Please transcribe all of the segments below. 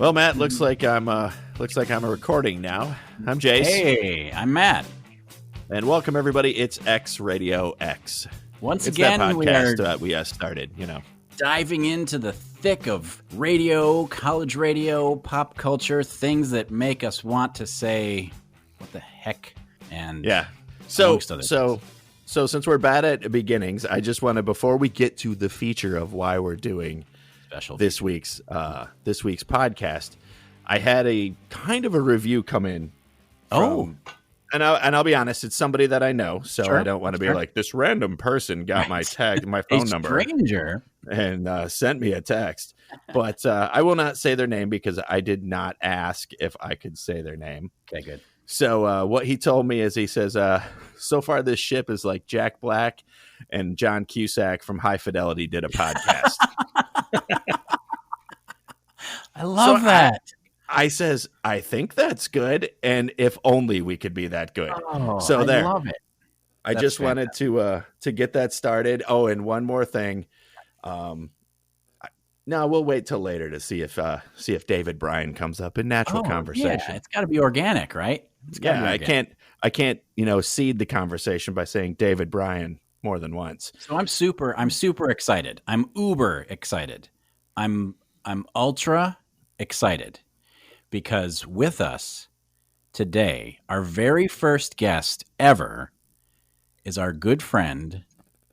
Well, Matt, looks like I'm recording now. I'm Jayce. Hey, I'm Matt. And welcome everybody. It's xRadiox. Once it's again, that podcast we started, diving into the thick of radio, college radio, pop culture, things that make us want to say, what the heck? And yeah. So since we're bad at beginnings, I just want to, before we get to the feature of why we're doing this week's podcast, I had a kind of a review come in. And I'll be honest, it's somebody that I know, so sure, I don't want to be like, this random person got my phone number, stranger, and sent me a text. But I will not say their name because I did not ask if I could say their name. Okay, good. So what he told me is, he says, so far this ship is like Jack Black and John Cusack from High Fidelity did a podcast. I love that. I says, I think that's good, and if only we could be that good. Oh, so I love it. I just wanted to get that started. Oh, and one more thing. No, we'll wait till later to see if David Bryan comes up in natural conversation. Yeah, it's got to be organic, right? I can't seed the conversation by saying David Bryan more than once. So I'm super excited. I'm uber excited. I'm ultra excited because with us today, our very first guest ever is our good friend,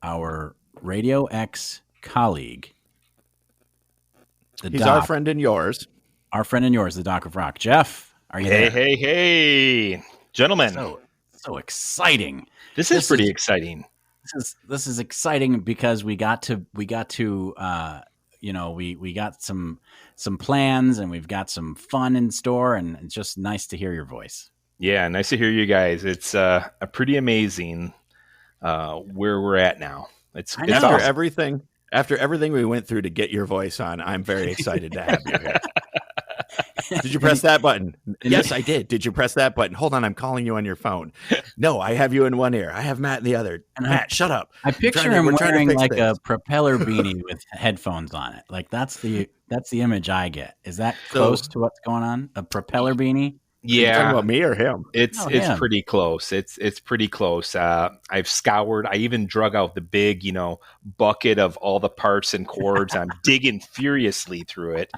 our Radio X colleague. He's our friend and yours. Our friend and yours, the Doc of Rock. Jeff, are you there? Hey, gentlemen. So exciting. This is pretty exciting. This is exciting because we got some plans and we've got some fun in store, and it's just nice to hear your voice. Yeah, nice to hear you guys. It's a pretty amazing where we're at now. It's awesome. After everything we went through to get your voice on, I'm very excited to have you here. Did you press that button? Yes, I did. Did you press that button? Hold on, I'm calling you on your phone. No, I have you in one ear. I have Matt in the other. Matt, shut up. I picture him wearing like a propeller beanie with headphones on it. Like that's the image I get. Is that close to what's going on? A propeller beanie? Yeah. Are you talking about me or him? It's pretty close. It's pretty close. I've scoured. I even drug out the big, bucket of all the parts and cords. I'm digging furiously through it,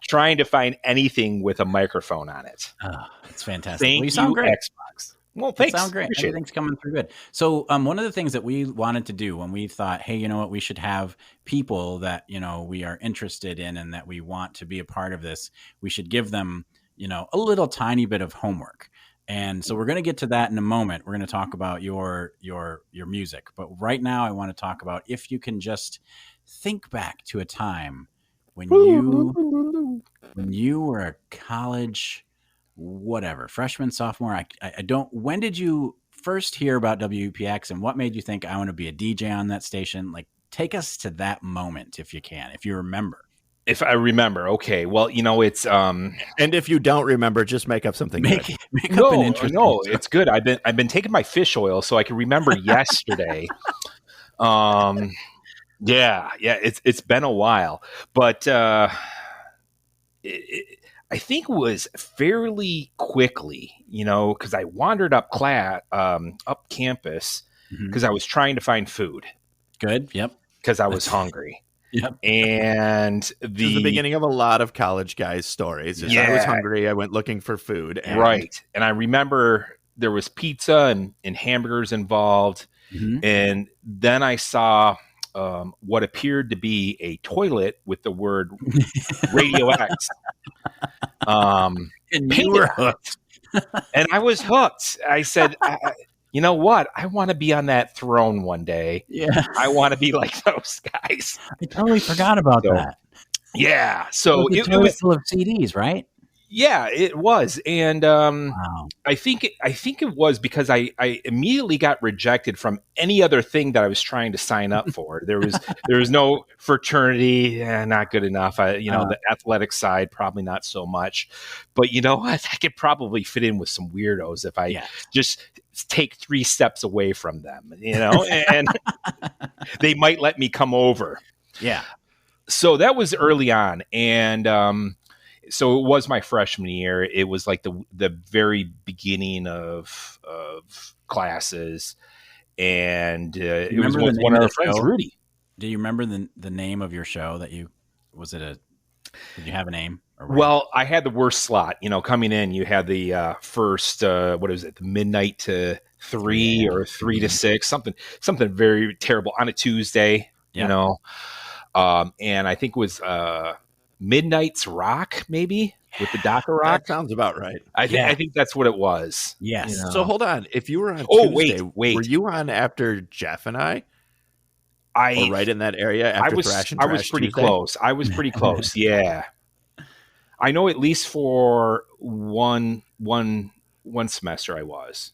trying to find anything with a microphone on it. Oh, it's fantastic. Thank you, sound great. Xbox. Well, thanks. You sound great. Everything's coming through good. So one of the things that we wanted to do when we thought, hey, you know what, we should have people that, we are interested in and that we want to be a part of this. We should give them a little tiny bit of homework. And so we're going to get to that in a moment. We're going to talk about your music. But right now I want to talk about if you can just think back to a time when you were a college, whatever, freshman, sophomore. When did you first hear about WPX and what made you think I want to be a DJ on that station? Like, take us to that moment if you can, if you remember. If I remember, okay. Well, it's and if you don't remember, just make up something. No, it's good. I've been taking my fish oil so I can remember yesterday. It's been a while, but I think it was fairly quickly, because I wandered up campus because I was trying to find food. Good. Yep. Because I was hungry. Yep. And this is the beginning of a lot of college guys' stories. I was hungry. I went looking for food. Right. And I remember there was pizza and hamburgers involved. Mm-hmm. And then I saw what appeared to be a toilet with the word Radio X. And you were hooked. And I was hooked. I said, you know what? I want to be on that throne one day. Yeah. I want to be like those guys. I totally forgot about that. Yeah. So it was full of CDs, right? Yeah, it was. And wow. I think it was because I immediately got rejected from any other thing that I was trying to sign up for. There was no fraternity, not good enough. The athletic side, probably not so much. But you know what? I could probably fit in with some weirdos if I just take 3 steps away from them, and they might let me come over. Yeah. So that was early on. And so it was my freshman year. It was like the very beginning of classes, and it was with one of our friends, Rudy. Do you remember the name of your show that you did you have a name? Well, I had the worst slot. Coming in, you had the first what is it, the midnight to 3 or 3 to 6, something very terrible on a Tuesday. And I think it was Midnight's Rock, maybe with the Docker Rock. That sounds about right. I think that's what it was. Yes. So hold on. If you were on Tuesday, wait. Were you on after Jeff and I? Or right in that area after Thrash and Trash I was pretty Tuesday? close. I was pretty close. Yeah. I know at least for one semester I was.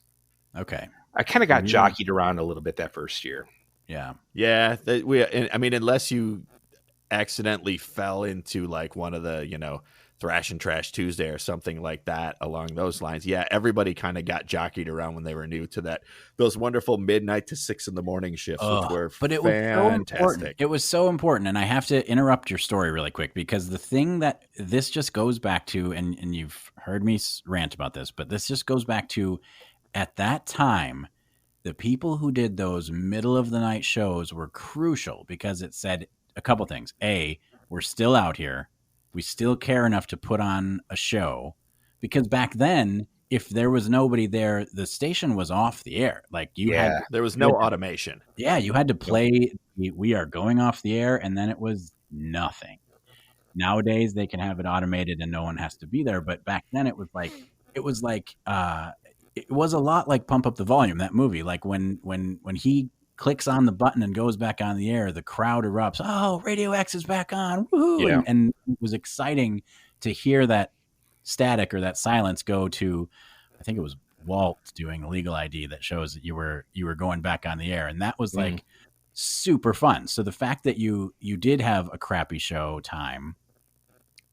Okay. I kind of got jockeyed around a little bit that first year. Yeah. Yeah. Unless you accidentally fell into like one of the, Thrash and Trash Tuesday or something like that along those lines. Yeah, everybody kind of got jockeyed around when they were new to those wonderful midnight to 6 a.m. shifts, which were fantastic. So important. It was so important, and I have to interrupt your story really quick because the thing that this just goes back to, and you've heard me rant about this, but this just goes back to at that time, the people who did those middle of the night shows were crucial because it said a couple things. A, we're still out here. We still care enough to put on a show, because back then, if there was nobody there, the station was off the air. Like there was no automation. Yeah, you had to play. We are going off the air, and then it was nothing. Nowadays, they can have it automated, and no one has to be there. But back then, it was a lot like Pump Up the Volume. That movie, like when he clicks on the button and goes back on the air, the crowd erupts. Oh, Radio X is back on. Woohoo! Yeah. And it was exciting to hear that static or that silence go to, I think it was Walt doing a legal ID that shows that you were going back on the air. And that was like super fun. So the fact that you did have a crappy show time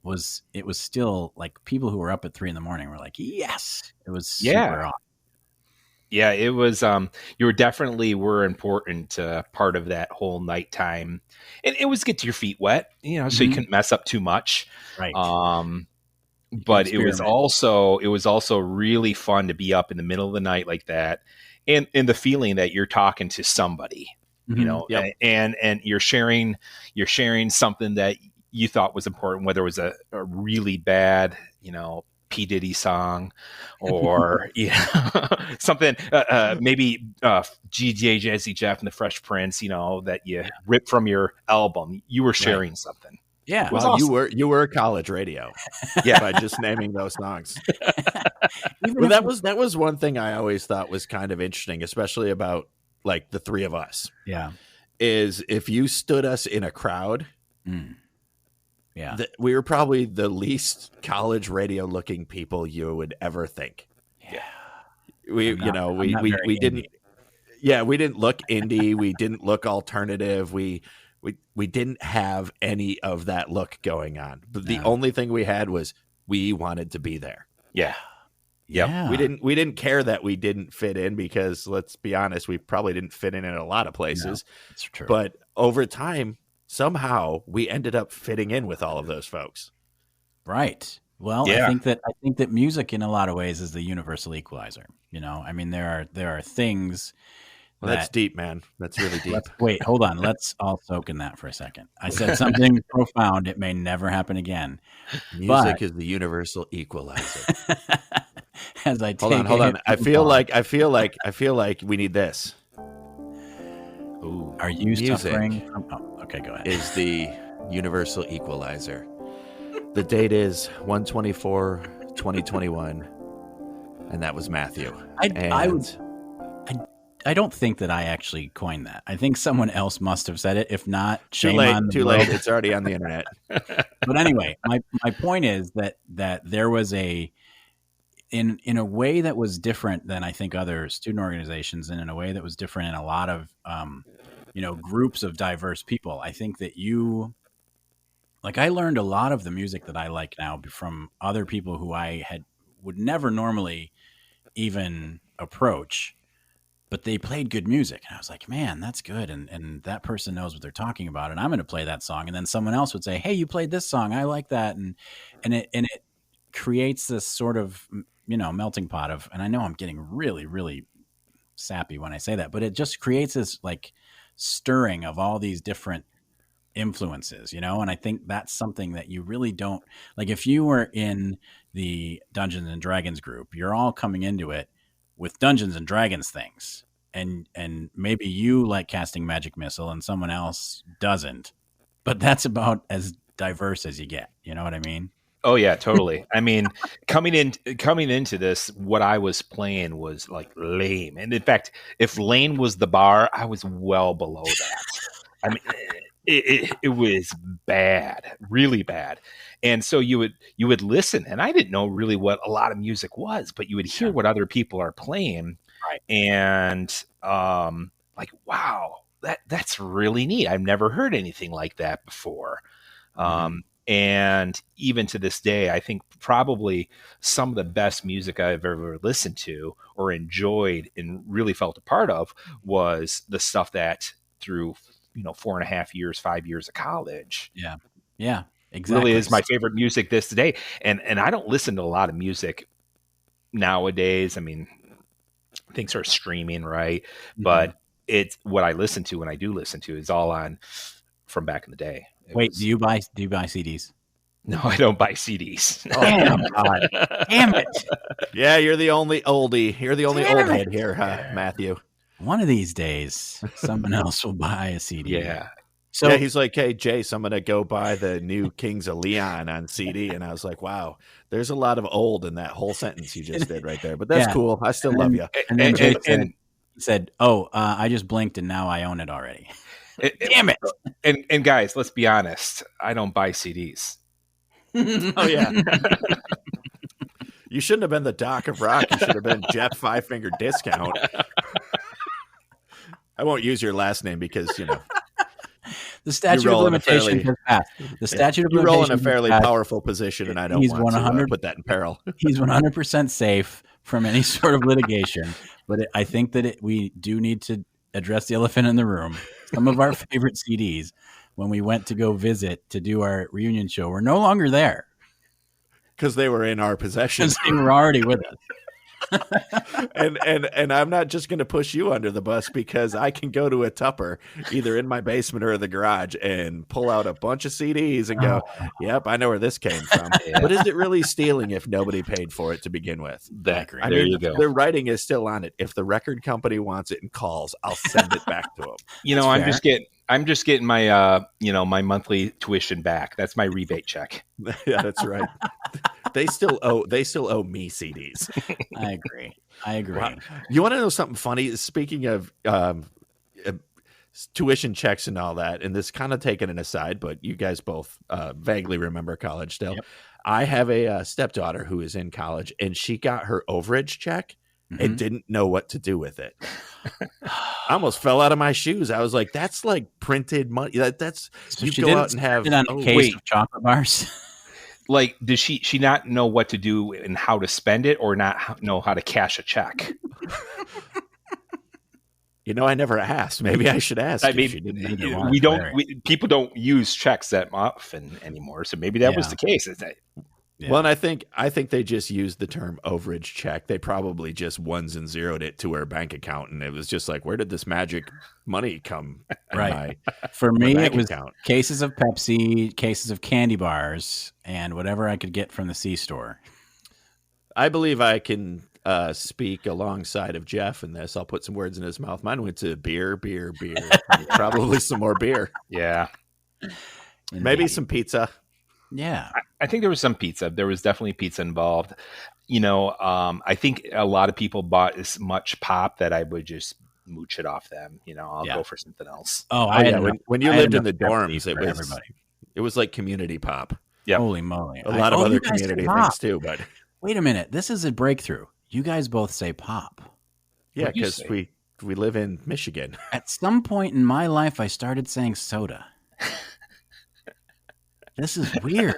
was still like people who were up at 3 a.m. were like, yes, it was super awesome. Yeah, it was. You were important part of that whole nighttime, and it was get your feet wet, so you couldn't mess up too much. Right. But it was also really fun to be up in the middle of the night like that, and the feeling that you're talking to somebody, and you're sharing something that you thought was important, whether it was a really bad, P. Diddy song or something maybe GJ Jazzy Jeff and the Fresh Prince, that you ripped from your album. You were sharing something. Yeah. Well, awesome. you were college radio. Yeah, by just naming those songs. Well, that was one thing I always thought was kind of interesting, especially about like the three of us. Yeah. Is if you stood us in a crowd, yeah, we were probably the least college radio looking people you would ever think. Yeah. We didn't. Yeah, we didn't look indie. We didn't look alternative. We didn't have any of that look going on. But the only thing we had was we wanted to be there. Yeah. Yep. Yeah. We didn't care that we didn't fit in, because let's be honest, we probably didn't fit in a lot of places. No, that's true. But over time, somehow we ended up fitting in with all of those folks. Right. Well, I think that music in a lot of ways is the universal equalizer. I mean, there are things. Well, that's deep, man. That's really deep. Wait, hold on. Let's all soak in that for a second. I said something profound. It may never happen again. Music is the universal equalizer. As I take hold on. I feel like we need this. Ooh, are you suffering from? Oh, okay, go ahead. Is the universal equalizer. The date is 1/24/2021, and that was Matthew. I don't think that I actually coined that. I think someone else must have said it. If not, shame on the too late. It's already on the internet. But anyway, my point is that there was in a way that was different than I think other student organizations, and in a way that was different in a lot of groups of diverse people. I think that I learned a lot of the music that I like now from other people who I would never normally even approach. but they played good music. And I was like, man, that's good. And that person knows what they're talking about. And I'm going to play that song. And then someone else would say, hey, you played this song. I like that. And it creates this sort of, melting pot of, and I know I'm getting really, really sappy when I say that, but it just creates this like stirring of all these different influences, and I think that's something that you really don't like. If you were in the Dungeons and Dragons group, you're all coming into it with Dungeons and Dragons things, and maybe you like casting magic missile and someone else doesn't, but that's about as diverse as you get. You know what I mean? Oh yeah, totally. I mean, coming into this, what I was playing was like lame, and in fact, if lane was the bar, I was well below that. I mean, it was bad, really bad. And so you would listen, and I didn't know really what a lot of music was, but you would hear what other people are playing, right? And like, wow, that's really neat. I've never heard anything like that before. And even to this day, I think probably some of the best music I've ever listened to or enjoyed and really felt a part of was the stuff that through 4.5 years, 5 years of college. Yeah, exactly. Really is my favorite music this day. And I don't listen to a lot of music nowadays. I mean, things are streaming, right? Mm-hmm. But it's what I listen to when I do listen to is all on from back in the day. Do you buy CDs? No, I don't buy CDs. Oh, damn it. Yeah, you're the only oldie. You're the only old head here, Matthew. One of these days, someone else will buy a CD. Yeah. So yeah, he's like, hey, Jayce, I'm going to go buy the new Kings of Leon on CD. And I was like, wow, there's a lot of old in that whole sentence you just did right there. But that's cool. I still love you. And then Jayce said, I just blinked and now I own it already. Damn it. And guys, let's be honest. I don't buy CDs. Oh, yeah. You shouldn't have been the Doc of Rock. You should have been Jeff Five Finger Discount. I won't use your last name because, the statute of limitations has passed. The statute of limitations. You roll in a fairly powerful position, and I don't want to put that in peril. He's 100% safe from any sort of litigation. But I think that we do need to address the elephant in the room. Some of our favorite CDs, when we went to go visit to do our reunion show, were no longer there. Because they were in our possession. Because they were already with us. and I'm not just going to push you under the bus because I can go to a Tupper either in my basement or the garage and pull out a bunch of CDs and go, yep, I know where this came from. Yeah. But is it really stealing if nobody paid for it to begin with? I mean, you go. Their writing is still on it. If the record company wants it and calls, I'll send it back to them. I'm just getting my my monthly tuition back. That's my rebate check. Yeah, that's right. They still owe me CDs. I agree. Wow. You want to know something funny? Speaking of tuition checks and all that, and this kind of taking an aside, but you guys both vaguely remember college still. Yep. I have a stepdaughter who is in college, and she got her overage check and didn't know what to do with it. I almost fell out of my shoes. I was like, "That's like printed money. That's so you go out and have a case of chocolate bars." Like, does she not know what to do and how to spend it, or not know how to cash a check? I never asked. Maybe I should ask. I mean, people don't use checks that often anymore, so maybe that was the case. Yeah. Well, and I think they just used the term overage check. They probably just ones and zeroed it to her bank account, and it was just like, where did this magic money come? Right. For me, it was cases of Pepsi, cases of candy bars, and whatever I could get from the C-store. I believe I can speak alongside of Jeff in this. I'll put some words in his mouth. Mine went to beer, probably some more beer. Yeah. Maybe some pizza. Yeah. I think there was some pizza. There was definitely pizza involved. I think a lot of people bought as much pop that I would just mooch it off them. I'll go for something else. Oh, when you lived in the dorms, it was like community pop. Yeah. Holy moly. A lot of other community things too, but wait a minute. This is a breakthrough. You guys both say pop. Yeah, because we live in Michigan. At some point in my life, I started saying soda. This is weird.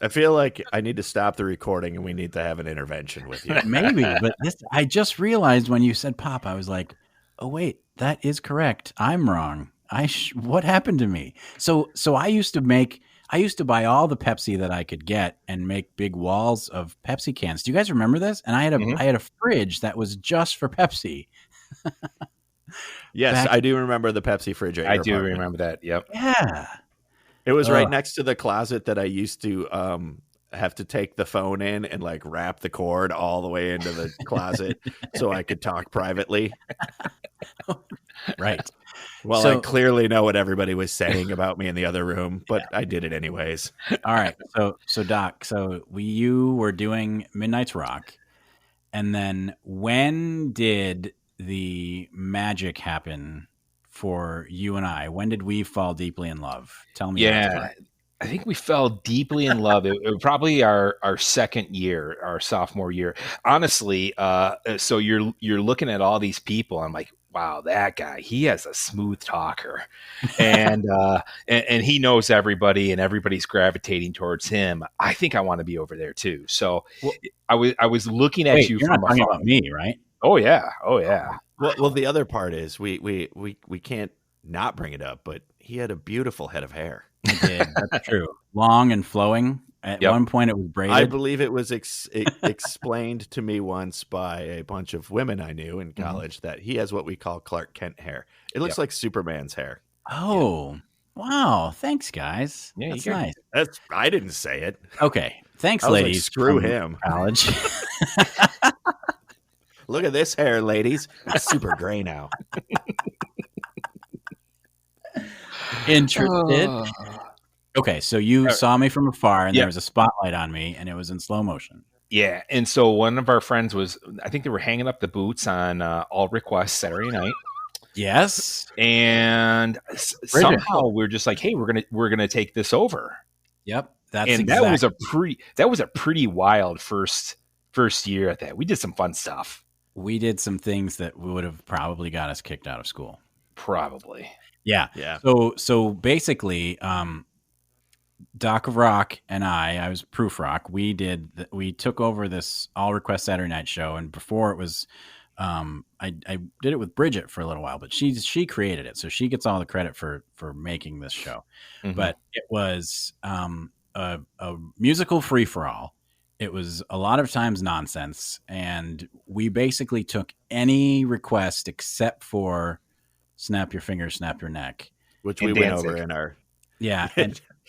I feel like I need to stop the recording and we need to have an intervention with you. Maybe, but I just realized when you said pop, I was like, oh wait, that is correct. I'm wrong. What happened to me? So I used to buy all the Pepsi that I could get and make big walls of Pepsi cans. Do you guys remember this? And I had a fridge that was just for Pepsi. Yes, I do remember the Pepsi fridge. I do remember that. Yep. Yeah. It was right next to the closet that I used to have to take the phone in and like wrap the cord all the way into the closet so I could talk privately. Right. Well, I clearly know what everybody was saying about me in the other room, but I did it anyways. All right. So Doc, you were doing Midnight's Rock, and then when did the magic happen for you and I? When did we fall deeply in love? Tell me. Yeah, I think we fell deeply in love. It was probably our second year, our sophomore year. Honestly, so you're looking at all these people. I'm like, wow, that guy, he has a smooth talker, and he knows everybody, and everybody's gravitating towards him. I think I want to be over there too. So I was looking at you. You're from not talking about me, right? Oh yeah. Well, the other part is we can't not bring it up, but he had a beautiful head of hair. I did. That's true. Long and flowing. At one point, it was braided. I believe it was explained to me once by a bunch of women I knew in college that he has what we call Clark Kent hair. It looks like Superman's hair. Oh, wow. Thanks, guys. Yeah, that's nice. I didn't say it. Okay. Thanks, I was ladies. like, screw him. College. Look at this hair, ladies. It's super gray now. Interested? Okay, so you saw me from afar, and there was a spotlight on me, and it was in slow motion. Yeah, and so one of our friends I think they were hanging up the boots on All Request Saturday night. Yes, and somehow we're just like, hey, we're gonna take this over. Yep, that was a pretty wild first year at that. We did some fun stuff. We did some things that would have probably got us kicked out of school. Probably. Yeah. So basically, Doc of Rock and I was Prufrock. We took over this All Request Saturday Night show, and before it was, I did it with Bridgette for a little while, but she created it, so she gets all the credit for making this show. Mm-hmm. But it was a musical free for all. It was a lot of times nonsense, and we basically took any request except for "Snap Your Fingers, Snap Your Neck," which we went over in our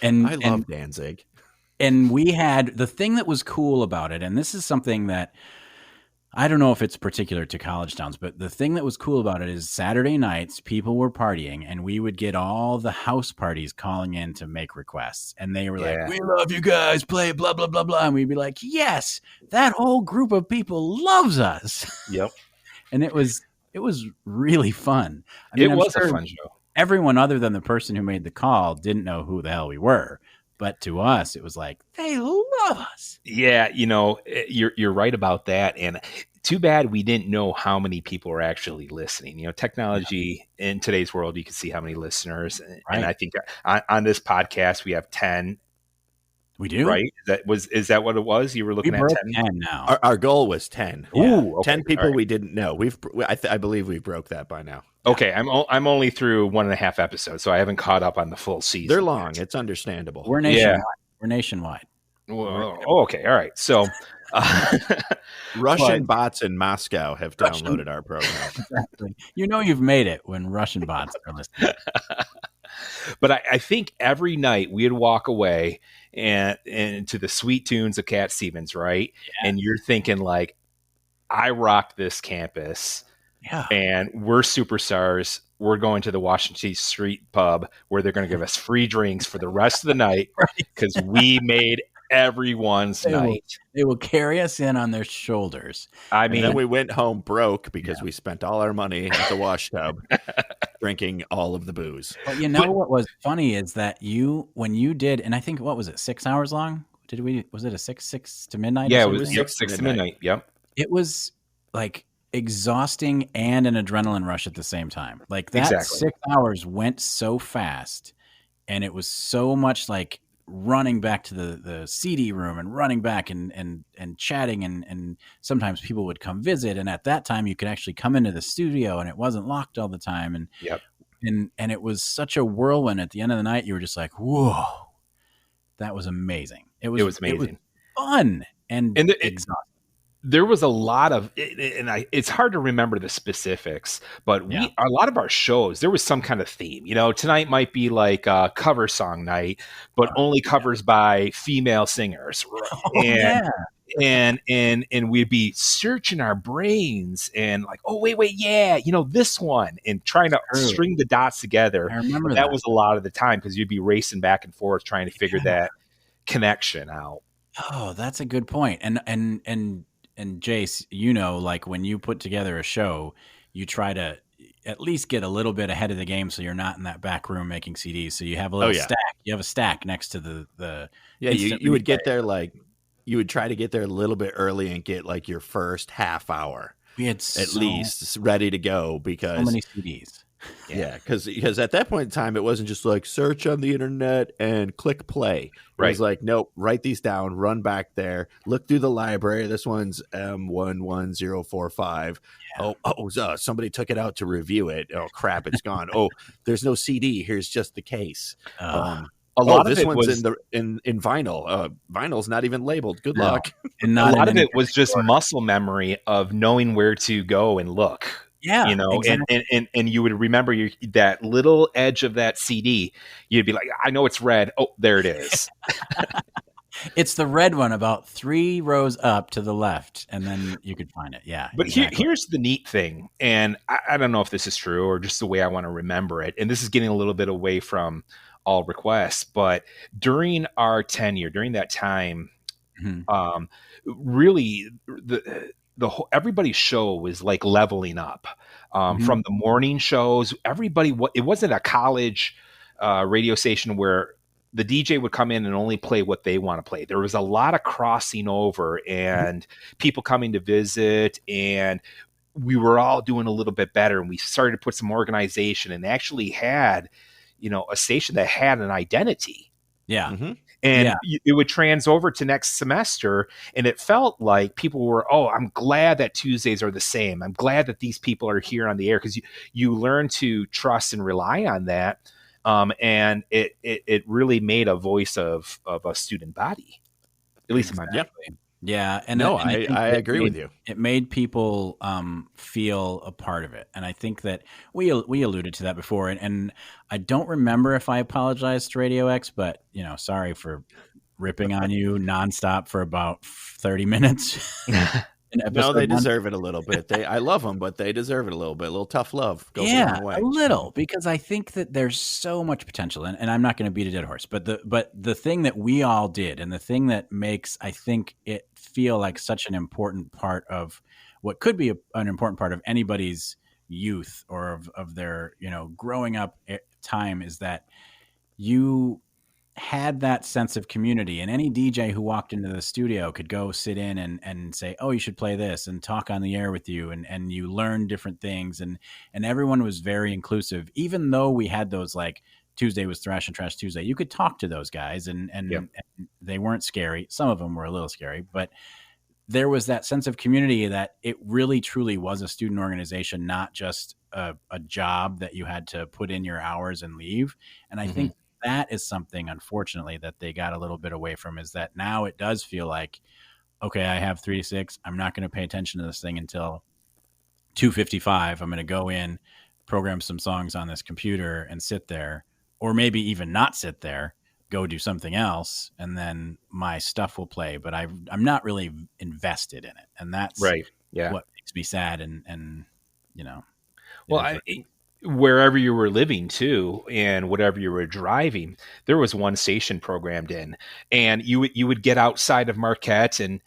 And I love Danzig. And we had the thing that was cool about it, and this is something that I don't know if it's particular to college towns, but the thing that was cool about it is Saturday nights, people were partying, and we would get all the house parties calling in to make requests. And they were like, we love you guys, play blah, blah, blah, blah. And we'd be like, yes, that whole group of people loves us. Yep. And it was really fun. I mean, it was a fun show. Everyone other than the person who made the call didn't know who the hell we were. But to us, it was like, they love us. Yeah, you're right about that. And too bad we didn't know how many people were actually listening. Technology in today's world, you can see how many listeners. Right. And I think on this podcast, we have 10. We do? Right? Is that what it was? You were looking at 10 now. Our goal was 10. Ooh, okay. 10 people we didn't know. I believe we broke that by now. Okay, I'm only through 1.5 episodes, so I haven't caught up on the full season. They're long. It's understandable. We're nationwide. We're nationwide. Okay, all right. So Russian bots in Moscow have downloaded our program. Exactly. You've made it when Russian bots are listening. But I think every night we'd walk away and to the sweet tunes of Cat Stevens, right? Yeah. And you're thinking like, I rocked this campus. Yeah. And we're superstars. We're going to the Washington Street pub where they're going to give us free drinks for the rest of the night because we made everyone's night. They will carry us in on their shoulders. I mean, and then we went home broke because we spent all our money at the Washtub drinking all of the booze. But what was funny is that when you did, and I think, what was it, 6 hours long? Was it a 6 to midnight? Yeah, it was 6 to midnight. Yep. It was like exhausting and an adrenaline rush at the same time. Like that 6 hours went so fast, and it was so much like running back to the CD room and running back and chatting, and sometimes people would come visit, and at that time you could actually come into the studio and it wasn't locked all the time, and Yep. and it was such a whirlwind. At the end of the night, you were just like, whoa, that was amazing. It was amazing. It was fun and exhausting. There was a lot of, and it's hard to remember the specifics, but a lot of our shows, there was some kind of theme. Tonight might be like a cover song night, but only covers by female singers. And we'd be searching our brains and like, oh, wait, this one, and trying to string the dots together. I remember that was a lot of the time, because you'd be racing back and forth trying to figure that connection out. Oh, that's a good point. And Jayce, like when you put together a show, you try to at least get a little bit ahead of the game, so you're not in that back room making CDs. So you have a little stack. You have a stack next to the you would get there, like you would try to get there a little bit early and get like your first half hour. We had at least ready to go, because so many CDs. Yeah, because at that point in time, it wasn't just like search on the internet and click play. It was like, nope, write these down, run back there, look through the library. This one's M11045. Yeah. Somebody took it out to review it. Oh, crap, it's gone. Oh, there's no CD. Here's just the case. A lot of this one's in vinyl. Vinyl's not even labeled. Good luck. And a lot of it was just muscle memory of knowing where to go and look. Yeah, exactly. and you would remember that little edge of that CD. You'd be like, I know it's red. Oh, there it is. It's the red one about 3 rows up to the left, and then you could find it. Yeah. But here's the neat thing, and I don't know if this is true or just the way I want to remember it. And this is getting a little bit away from all requests, but during our tenure, during that time, really the whole, everybody's show was like leveling up from the morning shows. Everybody, it wasn't a college radio station where the DJ would come in and only play what they want to play. There was a lot of crossing over and people coming to visit, and we were all doing a little bit better. And we started to put some organization and actually had, a station that had an identity. Yeah. Mm-hmm. And it would trans over to next semester, and it felt like people were, I'm glad that Tuesdays are the same. I'm glad that these people are here on the air, because you learn to trust and rely on that. And it really made a voice of a student body, at least in my mind. Yeah. And I agree with you. It made people feel a part of it. And I think that we alluded to that before. And I don't remember if I apologized to Radio X, but, sorry for ripping on you nonstop for about 30 minutes. No, they deserve it a little bit. I love them, but they deserve it a little bit. A little tough love goes a long way. A little, because I think that there's so much potential, and I'm not going to beat a dead horse, but the thing that we all did, and the thing that makes, I think, it feel like such an important part of what could be an important part of anybody's youth or of their growing up time, is that you had that sense of community, and any DJ who walked into the studio could go sit in and say, oh, you should play this, and talk on the air with you. And you learn different things. And everyone was very inclusive, even though we had those, like Tuesday was Thrash and Trash Tuesday. You could talk to those guys and they weren't scary. Some of them were a little scary, but there was that sense of community that it really truly was a student organization, not just a job that you had to put in your hours and leave. And I think that is something, unfortunately, that they got a little bit away from, is that now it does feel like, okay, I have 3 to 6. I'm not going to pay attention to this thing until 2:55. I'm going to go in, program some songs on this computer and sit there, or maybe even not sit there, go do something else, and then my stuff will play. But I'm not really invested in it. And that's what makes me sad. And well, wherever you were living too, and whatever you were driving, there was one station programmed in, and you would get outside of Marquette, and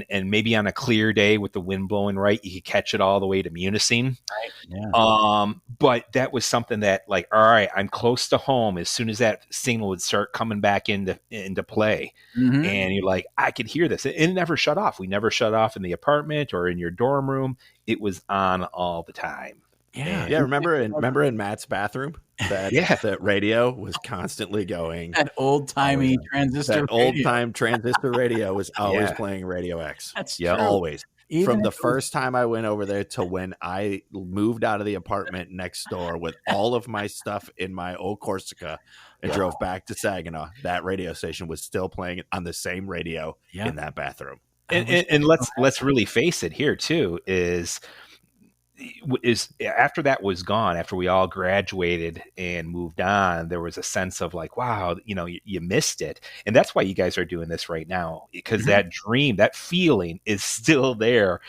maybe on a clear day with the wind blowing right, you could catch it all the way to Munising. Right. Yeah. But that was something that, like, all right, I'm close to home. As soon as that signal would start coming back into play, and you're like, I could hear this. It never shut off. We never shut off in the apartment or in your dorm room. It was on all the time. Yeah. Remember in Matt's bathroom that radio was constantly going. That old-timey transistor radio. Old-time transistor radio was always playing Radio X. That's true. Always. From the first time I went over there to when I moved out of the apartment next door with all of my stuff in my old Corsica and drove back to Saginaw, that radio station was still playing on the same radio in that bathroom. And let's really face it here too, is after that was gone, after we all graduated and moved on, there was a sense of like, wow, you missed it. And that's why you guys are doing this right now, because that dream, that feeling is still there.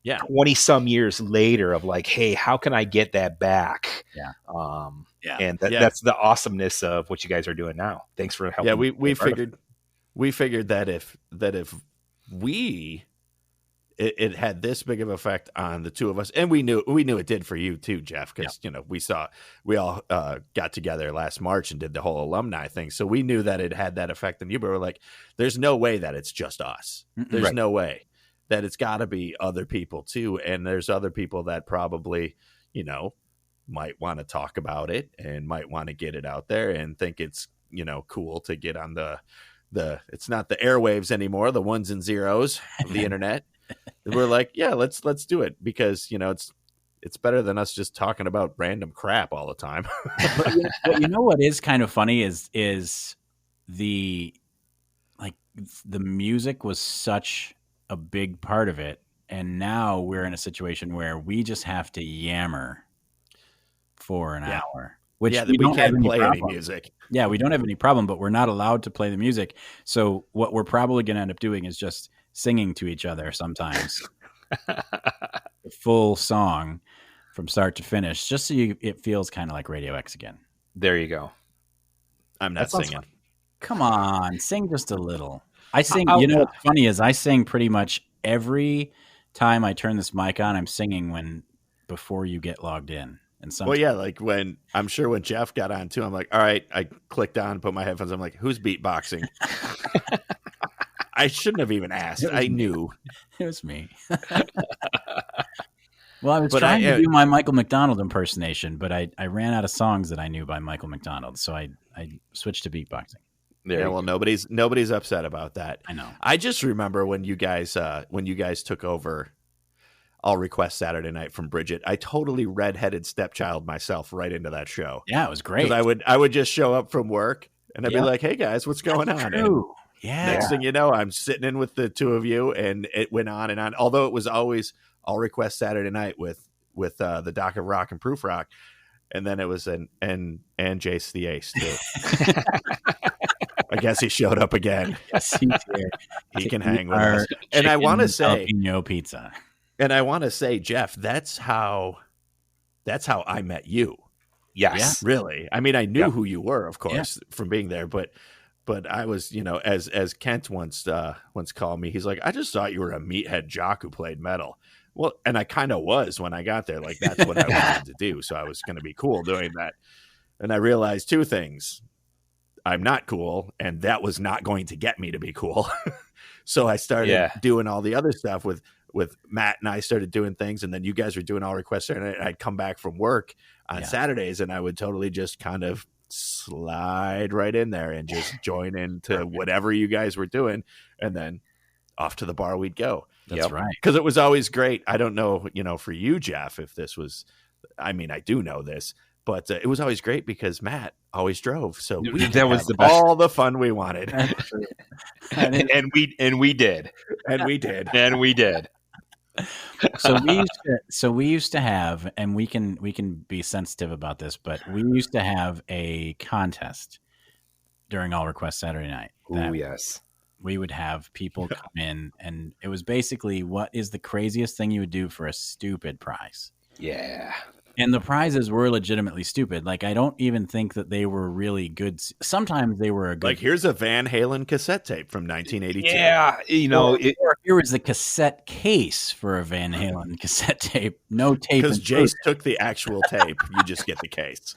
20 some years later of like, hey, how can I get that back? And that's the awesomeness of what you guys are doing now. Thanks for helping. Yeah. We figured that if it had this big of an effect on the two of us, and we knew it did for you too, Jeff, because we all got together last March and did the whole alumni thing, so we knew that it had that effect on you. But we're like, there's no way that it's just us. There's no way that it's got to be other people too, and there's other people that probably might want to talk about it and might want to get it out there and think it's cool to get on the it's not the airwaves anymore, the ones and zeros of the internet. We're like, yeah, let's do it, because it's better than us just talking about random crap all the time. But what is kind of funny is the music was such a big part of it, and now we're in a situation where we just have to yammer for an hour. Which we can't play any music. Yeah, we don't have any problem, but we're not allowed to play the music. So what we're probably going to end up doing is just singing to each other sometimes. The full song from start to finish, just so it feels kind of like Radio X again. There you go. I'm not singing. Fun. Come on, sing just a little. I sing. What's funny is I sing pretty much every time I turn this mic on. I'm singing before you get logged in. Like when Jeff got on too, I'm like, all right, I clicked on, put my headphones. I'm like, who's beatboxing? I shouldn't have even asked. I knew it was me. Well, I was trying to do my Michael McDonald impersonation, but I ran out of songs that I knew by Michael McDonald, so I switched to beatboxing. Nobody's upset about that. I know. I just remember when you guys took over All Request Saturday Night from Bridgette, I totally redheaded stepchild myself right into that show. Yeah, it was great. Because I would just show up from work and I'd be like, "Hey guys, what's going on?" And next thing you know, I'm sitting in with the two of you, and it went on and on. Although it was always All Request Saturday Night with the Doc of Rock and Prufrock, and then it was and Jayce the Ace too. I guess he showed up again. Yes, he's here. He can hang with us. And I want to say, jalapeno pizza. And I want to say, Jeff, that's how I met you. Yes. Yeah, really. I mean, I knew who you were, of course, from being there, but I was, as Kent once called me, he's like, I just thought you were a meathead jock who played metal. Well, and I kind of was when I got there. Like, that's what I wanted to do. So I was going to be cool doing that. And I realized two things. I'm not cool, and that was not going to get me to be cool. So I started doing all the other stuff with Matt, and I started doing things, and then you guys were doing All Requests, and I'd come back from work on Saturdays, and I would totally just kind of slide right in there and just join into whatever you guys were doing, and then off to the bar we'd go. That's right. Because it was always great. I don't know, for you, Jeff, if this was, I mean, I do know this, but it was always great because Matt always drove. So that was the best. All the fun we wanted. and we did. So we used to have, and we can be sensitive about this, but we used to have a contest during All Request Saturday Night. Oh, yes. We would have people come in, and it was basically, what is the craziest thing you would do for a stupid prize? Yeah. And the prizes were legitimately stupid. Like, I don't even think that they were really good. Sometimes they were a good. Like, here's a Van Halen cassette tape from 1982. Yeah, here was the cassette case for a Van Halen cassette tape. No tape. Because Jayce took the actual tape. You just get the case.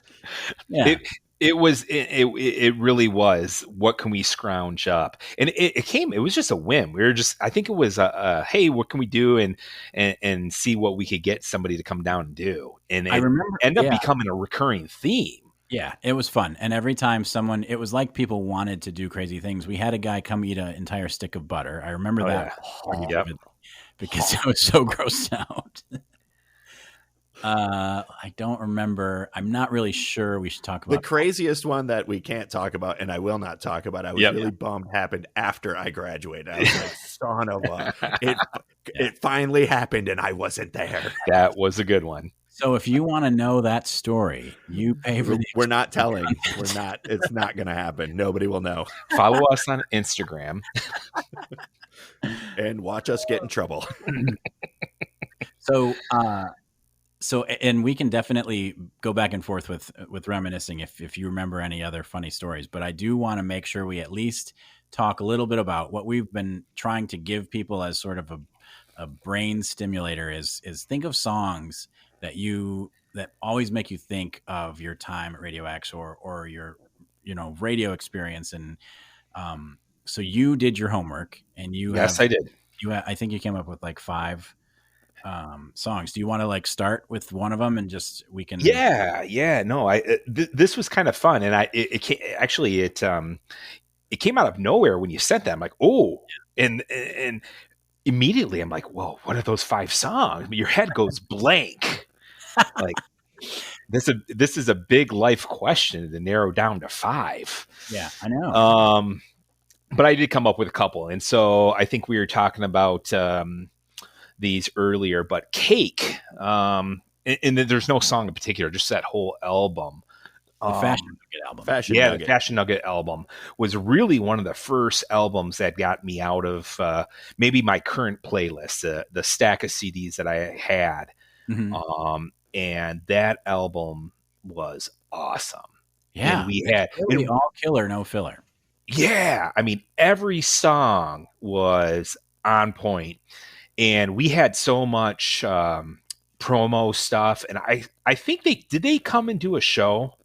Yeah. It really was. What can we scrounge up? And it was just a whim. I think it was hey, what can we do and see what we could get somebody to come down and do. And I remember ended up becoming a recurring theme. Yeah, it was fun. And every time it was like people wanted to do crazy things. We had a guy come eat an entire stick of butter. I remember that because I was so grossed out. I don't remember. I'm not really sure we should talk about the craziest one that we can't talk about, and I will not talk about. I was really bummed happened after I graduated. I was like, son of a, it finally happened and I wasn't there. That was a good one. So if you want to know that story, you pay for the We're not telling. We're not. It's not going to happen. Nobody will know. Follow us on Instagram. And watch us get in trouble. So, and we can definitely go back and forth with reminiscing if you remember any other funny stories. But I do want to make sure we at least talk a little bit about what we've been trying to give people as sort of a brain stimulator is think of songs that always make you think of your time at Radio X or your radio experience. And so you did your homework and I did. I think you came up with like 5 songs. Do you want to like start with one of them and just we can? Yeah. No, this was kind of fun, and it came out of nowhere when you sent that. I'm like, oh, and immediately I'm like, whoa, what are those 5 songs? Your head goes blank. Like this is a big life question to narrow down to 5. Yeah, I know. But I did come up with a couple, and so I think we were talking about these earlier. But Cake, and there's no song in particular, just that whole album. The Fashion Nugget album. The Fashion Nugget album was really one of the first albums that got me out of maybe my current playlist, the stack of CDs that I had. Mm-hmm. And that album was awesome. Yeah. And we had all killer, no filler. Yeah. I mean, every song was on point. And we had so much promo stuff. And I think did they come and do a show?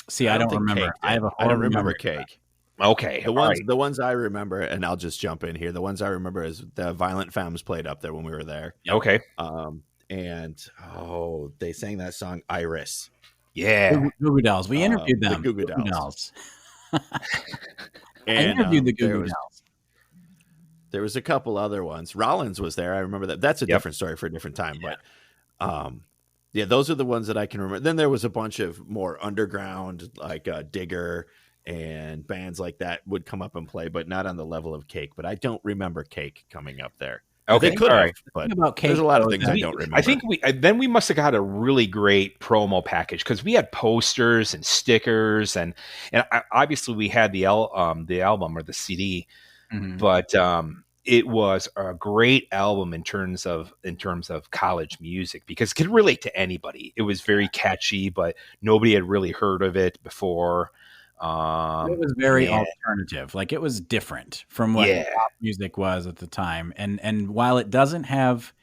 See, I don't remember. I don't remember Cake. Okay. The ones I remember, and I'll just jump in here. The ones I remember is the Violent Femmes played up there when we were there. Okay. And they sang that song Iris. Yeah. Goo Goo Dolls. We interviewed them. The Goo Goo Dolls. I interviewed the Goo Goo Dolls. There was a couple other ones. Rollins was there. I remember that. That's a different story for a different time. Yeah. But those are the ones that I can remember. Then there was a bunch of more underground, like Digger and bands like that would come up and play, but not on the level of Cake. But I don't remember Cake coming up there. Okay, they could have, but about Cake, there's a lot of things I don't remember. I think we must have got a really great promo package because we had posters and stickers and obviously we had the album or the CD, mm-hmm. but it was a great album in terms of college music because it could relate to anybody. It was very catchy, but nobody had really heard of it before. It was very alternative. Like it was different from what pop music was at the time. And while it doesn't have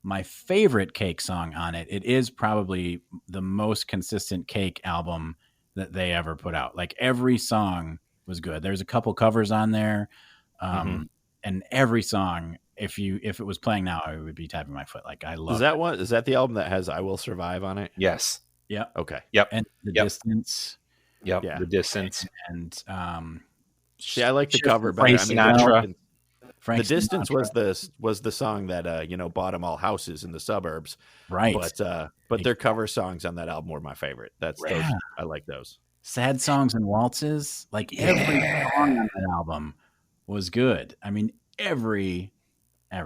my favorite Cake song on it, it is probably the most consistent Cake album that they ever put out. Like every song was good. There's a couple covers on there. And every song, if it was playing now, I would be tapping my foot. Like I love it. Is that the album that has I Will Survive on it? Yes. Yeah. Okay. Yep. And The Distance. Yep. Yeah. The Distance. And see, I like the cover better. The Distance was the song that bought them all houses in the suburbs. Right. But their cover songs on that album were my favorite. Those, I like those. Sad Songs and Waltzes. Like every song on that album was good. I mean, every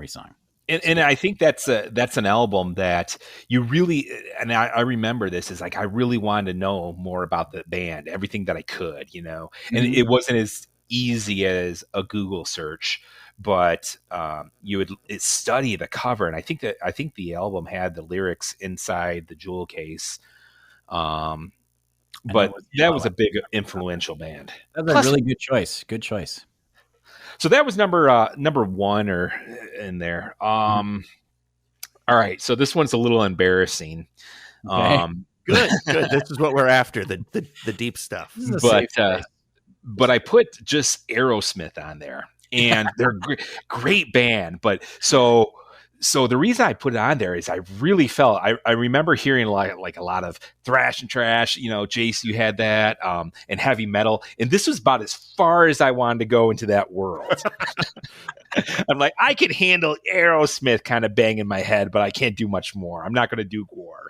song. And I think that's an album that you really, and I remember this is like I really wanted to know more about the band, everything that I could, and it wasn't as easy as a Google search, but you would study the cover, and I think the album had the lyrics inside the jewel case, but that was a big influential band. That's a really good choice. Good choice. So that was number 1 or in there. All right. So this one's a little embarrassing. Okay. Good. This is what we're after, the deep stuff. But I put just Aerosmith on there, and they're great band. But so the reason I put it on there is I really felt I remember hearing like a lot of thrash and trash. Jayce, you had that, and heavy metal, and this was about as far as I wanted to go into that world. I'm like, I can handle Aerosmith kind of banging my head, but I can't do much more. I'm not going to do Gwar.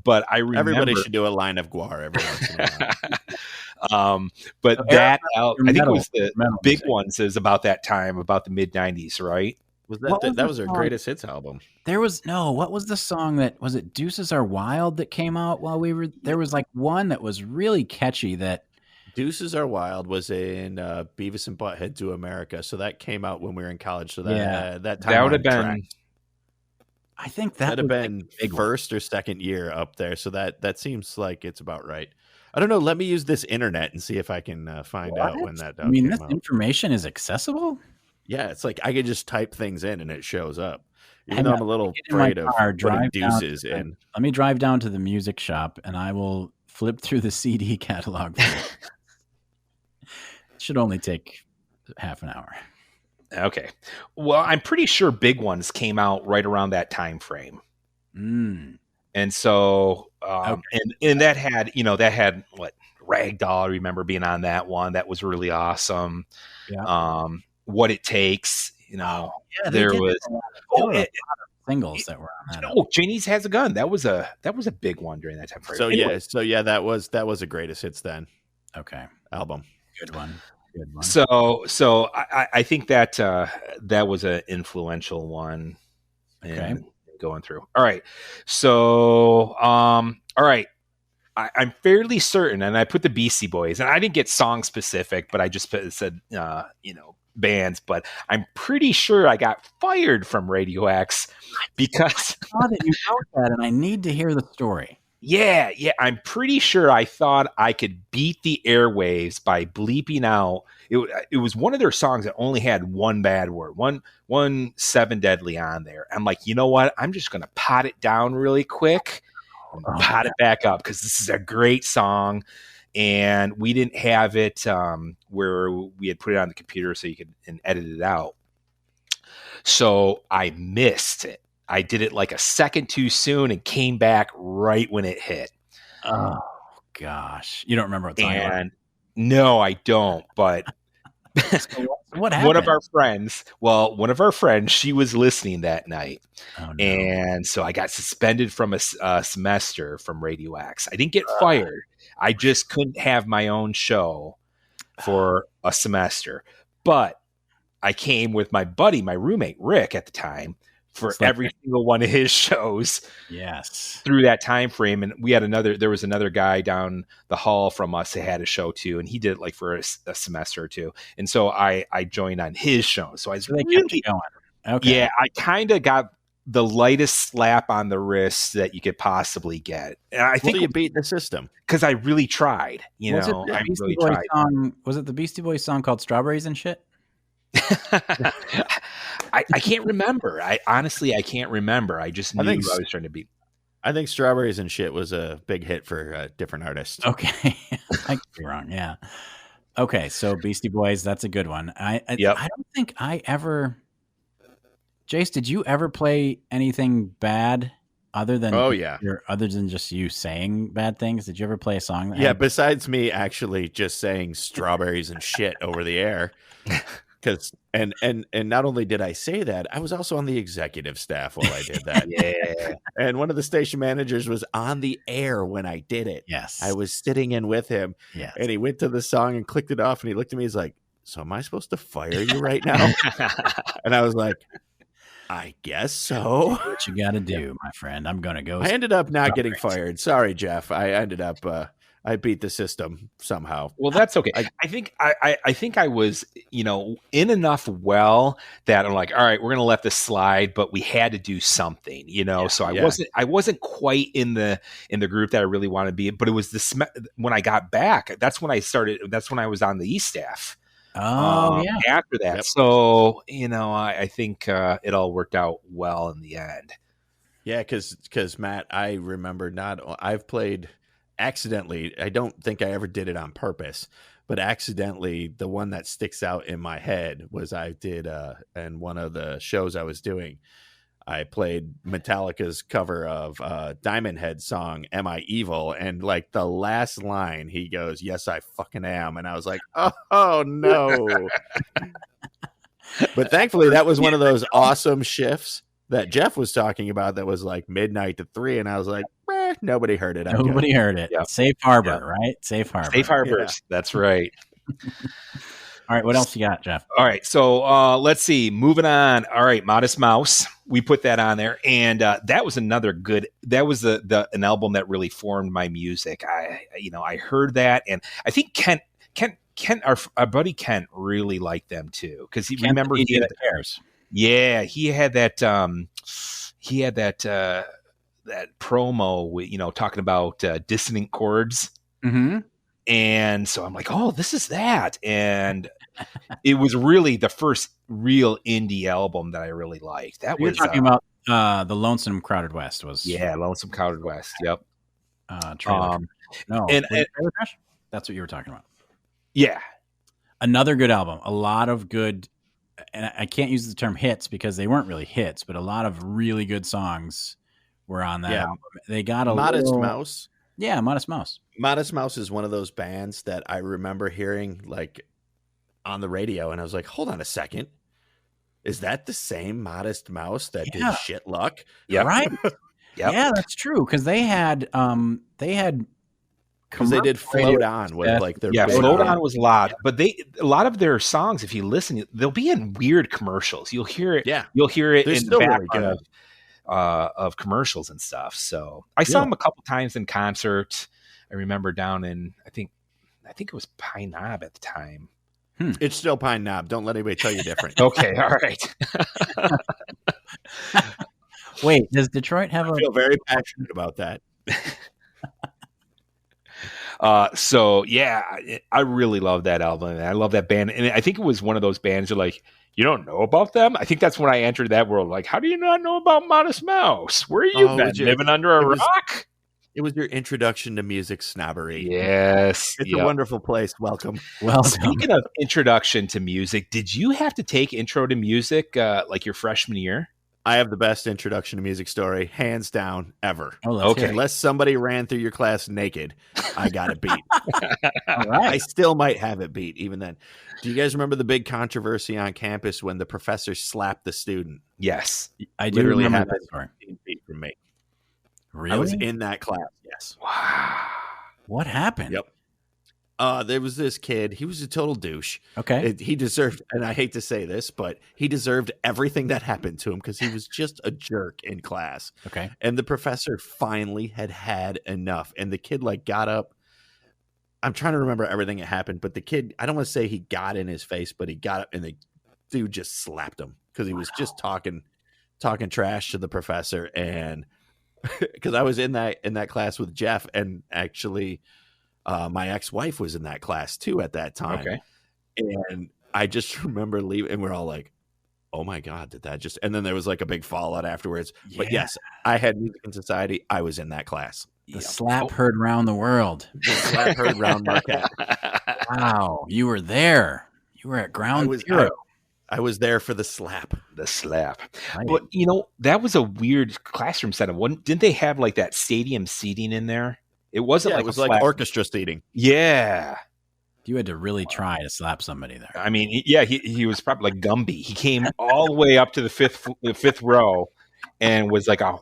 But I remember everybody should do a line of Gwar every once in a while. But that I think it was the big ones is about that time, about the mid '90s, right? Was that was their greatest hits album? What was the song that was it? Deuces Are Wild that came out while we were there. Was like one that was really catchy. That Deuces Are Wild was in Beavis and Butthead Do America, so that came out when we were in college. So that time would have been. I think that'd have been first or second year up there. So that seems like it's about right. I don't know. Let me use this internet and see if I can find out when that. This information is accessible. Yeah, it's like I could just type things in and it shows up. Even though I'm a little afraid of putting deuces in. Let me drive down to the music shop and I will flip through the CD catalog. It should only take half an hour. Okay. Well, I'm pretty sure Big Ones came out right around that time frame. And so, and that had what Ragdoll, I remember being on that one. That was really awesome. Yeah. What It Takes, there was a lot of singles that were on that. Oh, Janie's Has a Gun. That was a big one during that time frame. So anyway. that was a greatest hits then. Okay. Album. Good one. So I think that that was an influential one. Okay. Going through. All right. So all right. I'm fairly certain, and I put the Beastie Boys, and I didn't get song specific, but I just said bands. But I'm pretty sure I got fired from Radio X because I saw that you wrote that, and I need to hear the story. Yeah. I'm pretty sure I thought I could beat the airwaves by bleeping out. It was one of their songs that only had one bad word, one Seven Deadly on there. I'm like, you know what? I'm just going to pot it down really quick and pot it back up because this is a great song. And we didn't have it where we had put it on the computer so you could edit it out. So I missed it. I did it like a second too soon and came back right when it hit. Oh gosh, you don't remember what song it was? No, I don't. But so what happened? One of our friends, she was listening that night, and so I got suspended from a semester from Radio X. I didn't get fired. I just couldn't have my own show for a semester. But I came with my buddy, my roommate Rick at the time, for every single one of his shows. Yes. Through that time frame. And there was another guy down the hall from us that had a show too. And he did it like for a semester or two. And so I joined on his show. So I was really going. Okay. Yeah. I kind of got the lightest slap on the wrist that you could possibly get. And I think you beat the system because I really tried, Was it the Beastie Boys song called Strawberries and Shit? I can't remember. I can't remember. I just knew I was trying to beat. I think Strawberries and Shit was a big hit for different artists. Okay. I could be wrong. Yeah. Okay. So Beastie Boys, that's a good one. I don't think I ever, Jayce, did you ever play anything bad other than, other than just you saying bad things? Did you ever play a song? Besides me actually just saying Strawberries and Shit over the air. And not only did I say that, I was also on the executive staff while I did that. Yeah. And one of the station managers was on the air when I did it. Yes. I was sitting in with him. Yes. And he went to the song and clicked it off. And he looked at me. He's like, so am I supposed to fire you right now? And I was like, I guess so. What you got to do, my friend. I'm going to go. I ended up not getting fired. Sorry, Jeff. I ended up... I beat the system somehow. Well, that's okay. I think I was, in enough that I'm like, all right, we're going to let this slide, but we had to do something, so I wasn't quite in the group that I really wanted to be, but it was when I got back, that's when I was on the E staff. Oh, yeah. After that. Yep. So, I think it all worked out well in the end. Yeah, because Matt, I remember I've played accidentally. I don't think I ever did it on purpose, but accidentally, the one that sticks out in my head was I did in one of the shows I was doing. I played Metallica's cover of Diamond Head's song "Am I Evil?" and like the last line, he goes, "Yes, I fucking am," and I was like, "Oh no!" But thankfully, that was one of those awesome shifts that Jeff was talking about. That was like midnight to 3, and I was like, nobody heard it. Nobody heard it. Yep. Safe harbor, right? Safe harbor. Safe harbors. Yeah. That's right. All right, what else you got, Jeff? All right, so let's see. Moving on. All right, Modest Mouse. We put that on there, and that was another good. That was an album that really formed my music. I heard that, and I think Kent, our buddy Kent, really liked them too because he remember he had cares. Yeah, he had that. That promo with talking about dissonant chords. Mm-hmm. And so I'm like, oh, this is that. And it was really the first real indie album that I really liked. You're talking about the Lonesome Crowded West was. Yeah, Lonesome Crowded West. Yep. Trailer. No, and Trailer Trash? That's what you were talking about. Yeah. Another good album. A lot of good, and I can't use the term hits because they weren't really hits, but a lot of really good songs were on that album. They got a Modest Mouse. Yeah, Modest Mouse. Modest Mouse is one of those bands that I remember hearing like on the radio, and I was like, "Hold on a second, is that the same Modest Mouse that did Shit Luck?" Yeah, right. Yeah, that's true because they had because they did Float On with like their Float On was a lot, but a lot of their songs, if you listen, they'll be in weird commercials. You'll hear it. Yeah, you'll hear it They're in the background of commercials and stuff. So I saw them a couple times in concert. I remember down in I think it was Pine Knob at the time. It's still Pine Knob. Don't let anybody tell you different. Okay, all right. Wait, does Detroit have I feel very passionate about that. So yeah, I really love that album. And I love that band. And I think it was one of those bands you're like, you don't know about them? I think that's when I entered that world. Like, how do you not know about Modest Mouse? Where are you been? Living under a rock? It was your introduction to music snobbery. Yes. It's a wonderful place. Welcome. Well, speaking of introduction to music, did you have to take intro to music like your freshman year? I have the best introduction to music story, hands down, ever. Oh, okay. Unless somebody ran through your class naked, I got it beat. All right. I still might have it beat even then. Do you guys remember the big controversy on campus when the professor slapped the student? Yes. I do remember that story. Feet from me. Really? I was in that class, yes. Wow. What happened? Yep. There was this kid. He was a total douche. Okay. He deserved, and I hate to say this, but he deserved everything that happened to him because he was just a jerk in class. Okay. And the professor finally had enough. And the kid got up. I'm trying to remember everything that happened, but the kid, I don't want to say he got in his face, but he got up and the dude just slapped him because he was just talking trash to the professor. And because I was in that class with Jeff, and actually my ex-wife was in that class too at that time. Okay. And I just remember leaving, and we're all like, oh my God, did that just, and then there was a big fallout afterwards. Yeah. But yes, I had music in society. I was in that class. The slap heard round the world. The slap heard round Marquette. Wow. You were there. You were at ground zero. I was there for the slap. The slap. Right. But, that was a weird classroom setup. Didn't they have that stadium seating in there? It wasn't it was like orchestra seating. Yeah. You had to really try to slap somebody there. I mean, he was probably like Gumby. He came all the way up to the fifth row and was like a...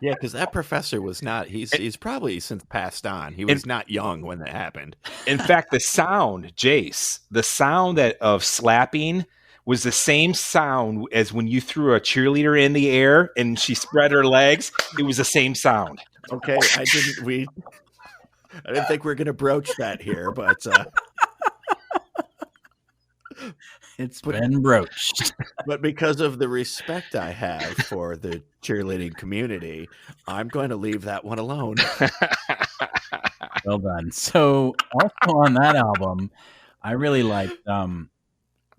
Yeah, because that professor was not, he's probably since passed on. He was not young when that happened. In fact, the sound, Jayce, the sound of slapping was the same sound as when you threw a cheerleader in the air and she spread her legs. It was the same sound. Okay, I didn't think we were going to broach that here, but it's been broached. But because of the respect I have for the cheerleading community, I'm going to leave that one alone. Well done. So also on that album, I really liked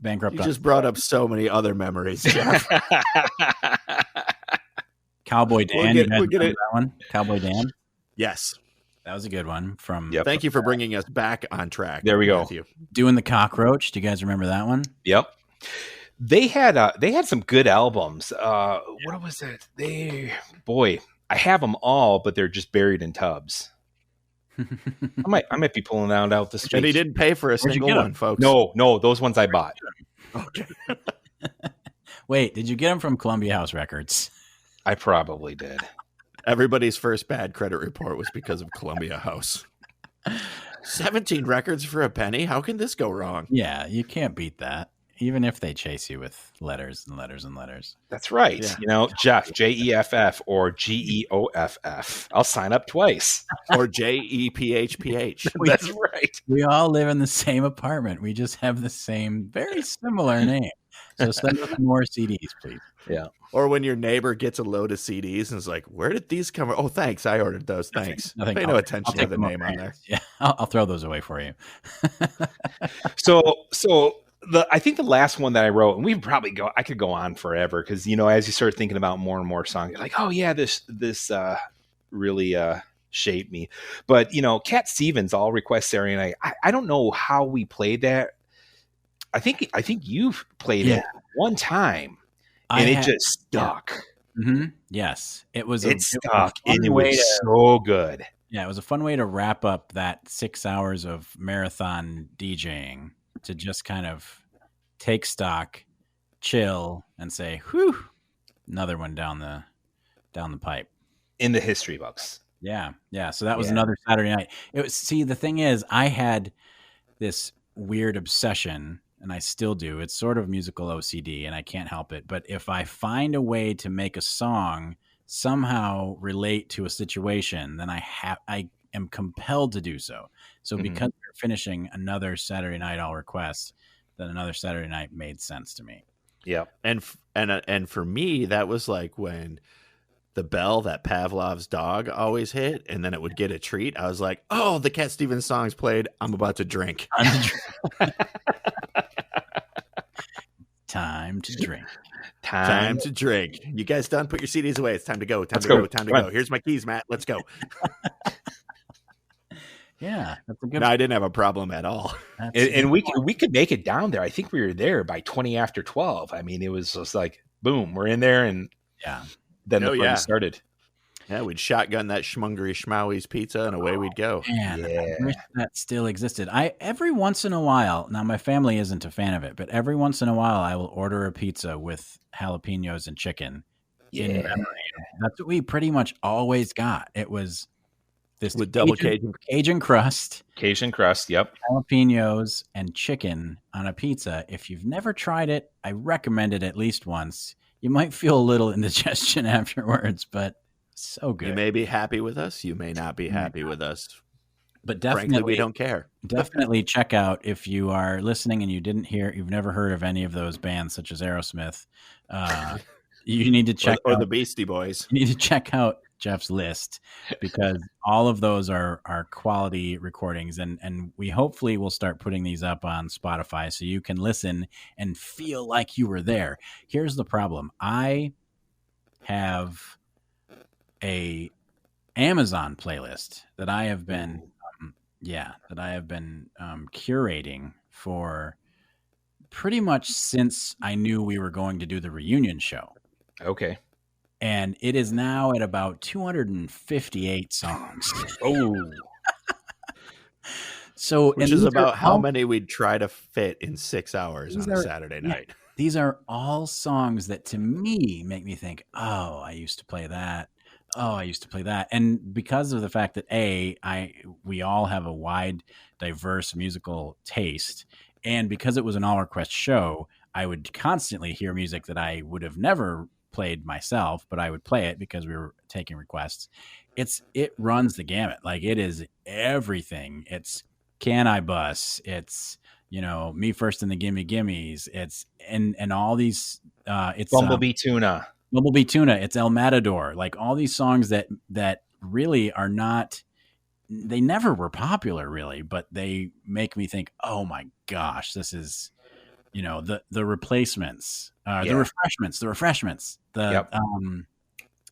Bankrupt. You just brought up so many other memories, Jeff. Cowboy Dan. We'll get it. That one, Cowboy Dan. Yes, that was a good one. From Thank you for bringing us back on track. There we Matthew. go. Doing the Cockroach. Do you guys remember that one? Yep. They had some good albums. What was it? I have them all, but they're just buried in tubs. I might be pulling that out this week. And he didn't pay for a single one, folks. No, those ones I bought. Okay. Wait, did you get them from Columbia House Records? I probably did. Everybody's first bad credit report was because of Columbia House. 17 records for a penny? How can this go wrong? Yeah, you can't beat that. Even if they chase you with letters and letters and letters. That's right. Yeah. Jeff, Jeff, or Geoff. I'll sign up twice. Or JEPHPH. That's right. We all live in the same apartment. We just have the same, very similar name. So send us more CDs, please. Yeah. Or when your neighbor gets a load of CDs and is like, where did these come from? Oh, thanks. I ordered those. Thanks. Pay no attention to the name on there. Yeah, I'll throw those away for you. So I think the last one that I wrote, and I could go on forever because, as you start thinking about more and more songs, you're like, oh yeah, this really shaped me. But, Cat Stevens, All Request Saturday Night. I don't know how we played that. I think you've played it one time and it just stuck. Yeah. Mm-hmm. Yes. It stuck and it was so good. Yeah. It was a fun way to wrap up that 6 hours of marathon DJing. To just kind of take stock, chill, and say, whew, another one down the pipe. In the history books. Yeah. So that was another Saturday night. The thing is, I had this weird obsession, and I still do. It's sort of musical OCD, and I can't help it. But if I find a way to make a song somehow relate to a situation, then I am compelled to do so. So because we're finishing another Saturday Night All Requests, then another Saturday night made sense to me. Yeah. And for me, that was like when the bell that Pavlov's dog always hit, and then it would get a treat. I was like, oh, the Cat Stevens song's played. I'm about to drink. Time to drink. Time to drink. You guys done? Put your CDs away. It's time to go. Time to go. Here's my keys, Matt. Let's go. Yeah, that's a good. No, I didn't have a problem at all. And we could make it down there. I think we were there by 20 after 12. I mean, it was just like, boom, we're in there, and then the party started. Yeah, we'd shotgun that Schmungery Schmaui's pizza, and away we'd go. Man, I wish that still existed. Every once in a while, now my family isn't a fan of it, but every once in a while, I will order a pizza with jalapenos and chicken. Yeah, that's what we pretty much always got. It was. This with double Cajun crust. Cajun crust, yep. Jalapenos and chicken on a pizza. If you've never tried it, I recommend it at least once. You might feel a little indigestion afterwards, but so good. You may be happy with us. You may not be happy with us. But definitely, frankly, we don't care. Definitely check out, if you are listening and you've never heard of any of those bands such as Aerosmith, you need to check out. Or the Beastie Boys. You need to check out Jeff's list, because all of those are quality recordings, and we hopefully will start putting these up on Spotify so you can listen and feel like you were there. Here's the problem. I have a Amazon playlist that I have been curating for pretty much since I knew we were going to do the reunion show. Okay. And it is now at about 258 songs. Oh. Which is about how many we'd try to fit in 6 hours on a Saturday night. These are all songs that to me make me think, oh, I used to play that. Oh, I used to play that. And because of the fact that we all have a wide, diverse musical taste, and because it was an all request show, I would constantly hear music that I would have never played myself, but I would play it because we were taking requests. It runs the gamut. Like, it is everything. It's Can I Bus? It's, Me First and the Gimme Gimmes. It's and all these it's Bumblebee Tuna. It's El Matador. Like, all these songs that really are not, they never were popular really, but they make me think, oh my gosh, this is the replacements, the refreshments,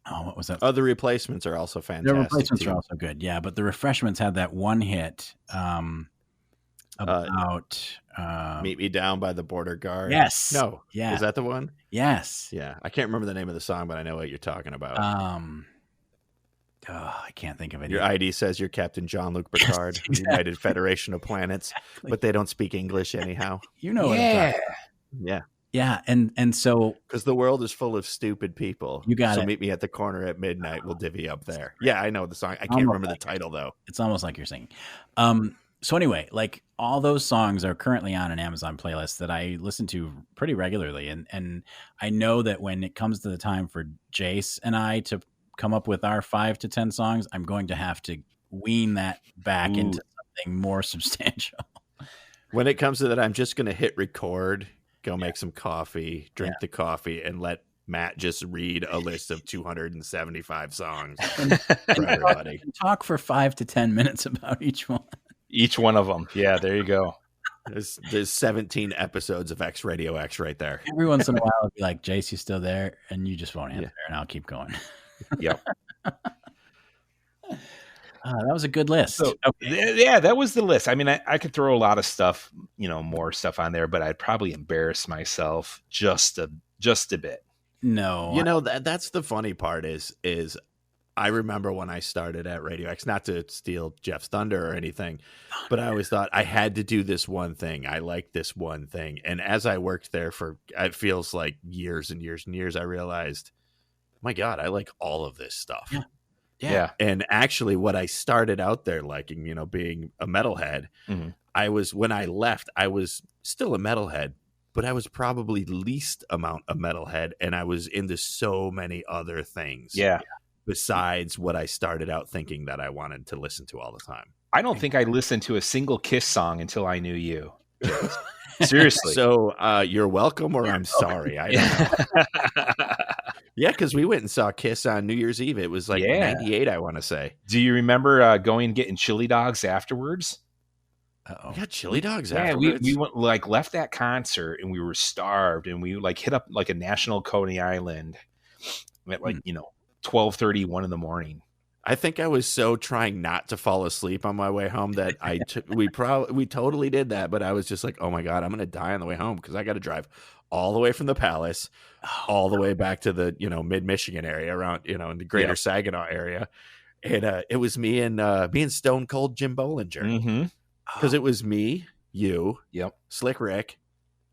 Oh, what was that? Oh, the Replacements are also fantastic. The Replacements are also good. Yeah, but the Refreshments had that one hit about Meet Me Down by the Border Guard. Yes. No. Yeah. Is that the one? Yes. Yeah. I can't remember the name of the song, but I know what you're talking about. I can't think of it. Your ID says you're Captain Jean-Luc Picard, exactly. United Federation of Planets, exactly. But they don't speak English anyhow. You know what I'm talking about. Yeah. Yeah, and so because the world is full of stupid people. You got so it. Meet me at the corner at midnight. We'll divvy up there. Yeah, I know the song. I can't remember the title though. It's almost like you're singing. So anyway, like all those songs are currently on an Amazon playlist that I listen to pretty regularly, and I know that when it comes to the time for Jayce and I to come up with our 5 to 10 songs, I'm going to have to wean that back into something more substantial. When it comes to that, I'm just going to hit record. Go make some coffee, drink the coffee, and let Matt just read a list of 275 songs for everybody. Talk for 5 to 10 minutes about each one. Each one of them. Yeah, there you go. There's 17 episodes of xRadiox right there. Every once in a while, I'll be like, Jayce, you still there? And you just won't answer, and I'll keep going. Yep. That was a good list. So, yeah, that was the list. I mean, I could throw a lot of stuff, more stuff on there, but I'd probably embarrass myself just a bit. No, that's the funny part is I remember when I started at Radio X, not to steal Jeff's thunder or anything, but I always thought I had to do this one thing. I like this one thing. And as I worked there for, it feels like years and years and years, I realized, my God, I like all of this stuff. Yeah. And actually what I started out there liking, being a metalhead, when I left, I was still a metalhead, but I was probably least amount a metalhead. And I was into so many other things. Yeah. Besides what I started out thinking that I wanted to listen to all the time. I don't think I listened to a single Kiss song until I knew you. Seriously. So you're welcome or I'm sorry. I don't know. Yeah, because we went and saw Kiss on New Year's Eve. It was like 98, I want to say. Do you remember going and getting chili dogs afterwards? Uh-oh. We got chili dogs afterwards? We went, left that concert and we were starved and we hit up a National Coney Island at 12:30, 1 in the morning. I think I was so trying not to fall asleep on my way home that we totally did that, but I was just like, oh my God, I'm going to die on the way home because I got to drive all the way from the Palace, all the way back to the, mid-Michigan area around, in the greater Saginaw area. And it was me and Stone Cold Jim Bollinger. Because it was me, you, Slick Rick,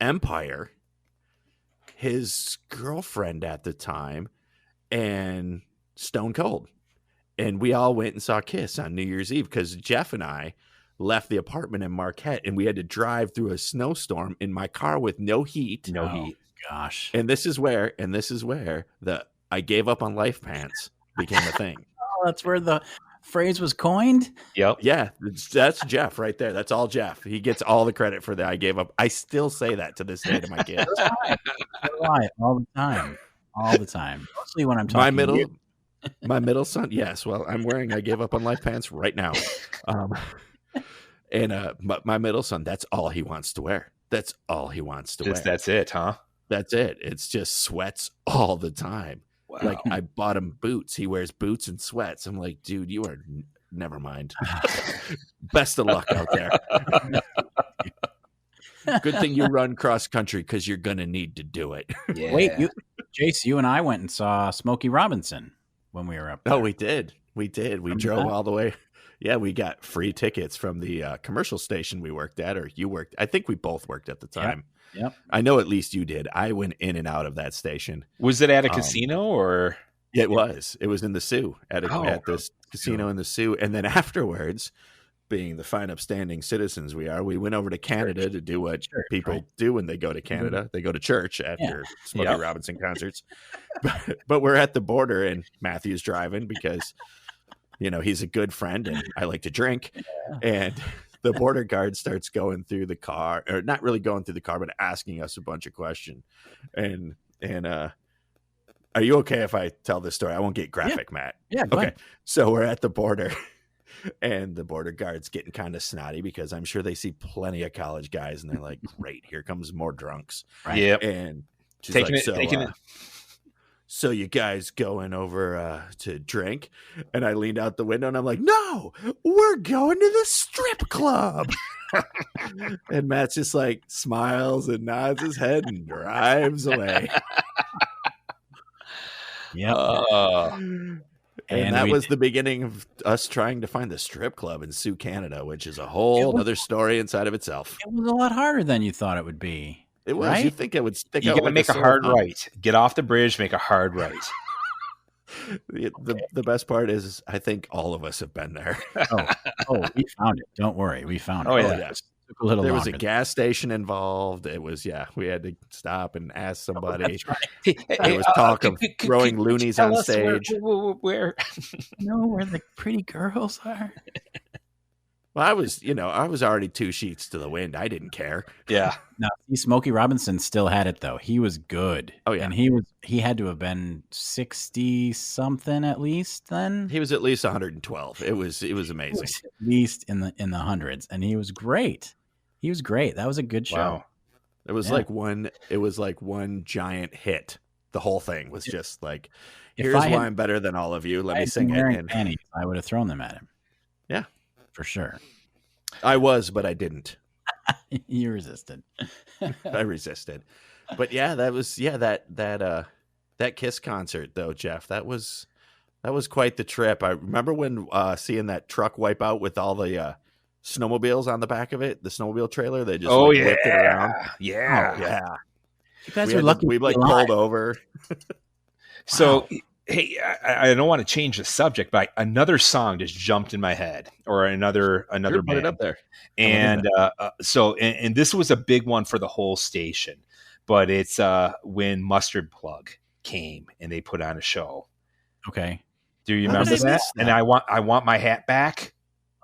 Empire, his girlfriend at the time, and Stone Cold. And we all went and saw Kiss on New Year's Eve because Jeff and I left the apartment in Marquette and we had to drive through a snowstorm in my car with no heat. Gosh. And this is where the I gave up on life pants became a thing. That's where the phrase was coined? Yep. Yeah, that's Jeff right there. That's all Jeff. He gets all the credit for that. I gave up. I still say that to this day to my kids. All the time. All the time. Mostly when I'm talking my middle son. Yes. Well, I'm wearing I gave up on life pants right now. And my middle son, that's all he wants to wear. That's all he wants to wear. That's it, huh? That's it. It's just sweats all the time. Wow. Like I bought him boots. He wears boots and sweats. I'm like, dude, you are never mind. Best of luck out there. Good thing you run cross country because you're going to need to do it. Yeah. Wait, Jayce, you and I went and saw Smokey Robinson when we were up there. Oh, we did. We drove all the way. Yeah, we got free tickets from the commercial station we worked at, or you worked. I think we both worked at the time. Yep. I know at least you did. I went in and out of that station. Was it at a casino or? It was. It was in the Sioux at this casino in the Sioux. And then afterwards, being the fine, upstanding citizens we are, we went over to Canada to do what people do when they go to Canada. They go to church after Smokey Robinson concerts. But we're at the border and Matthew's driving because, he's a good friend and I like to drink. Yeah. And the border guard starts going through the car, or not really going through the car, but asking us a bunch of questions. And are you okay if I tell this story? I won't get graphic, Matt. Yeah. Okay. So we're at the border and the border guard's getting kind of snotty because I'm sure they see plenty of college guys and they're like, great, here comes more drunks. Right. Yep. And she's so you guys going over to drink? And I leaned out the window and I'm like, no, we're going to the strip club. And Matt's just like smiles and nods his head and drives away. Yep. And that was the beginning of us trying to find the strip club in Sioux, Canada, which is a whole other story inside of itself. It was a lot harder than you thought it would be. It was. Right? You think it would stick out? You got to like make a hard right. Get off the bridge, make a hard right. The best part is, I think all of us have been there. Oh, we found it. Don't worry, we found it. Oh yeah. There was a gas station involved. It was, we had to stop and ask somebody. There was talk of throwing loonies on stage. Where? Know where the pretty girls are? Well, I was already 2 sheets to the wind. I didn't care. Yeah. No, Smokey Robinson still had it though. He was good. Oh yeah. And he had to have been 60 something at least then. He was at least 112. It was amazing. At least in the hundreds. And he was great. He was great. That was a good show. Wow. It was like one giant hit. The whole thing was just like, here's why I'm better than all of you. Let me sing it. And panties, I would have thrown them at him. Yeah. For sure. I was, but I didn't. You resisted. I resisted. But yeah, that was that Kiss concert though, Jeff. That was quite the trip. I remember when seeing that truck wipe out with all the snowmobiles on the back of it, the snowmobile trailer. They just whipped it around. Yeah. Oh, yeah. You guys are lucky. We pulled over. So hey, I don't want to change the subject, but another song just jumped in my head, or another band. Put it up there. And and this was a big one for the whole station, but it's when Mustard Plug came and they put on a show. Okay. Do you remember that? And I want my hat back.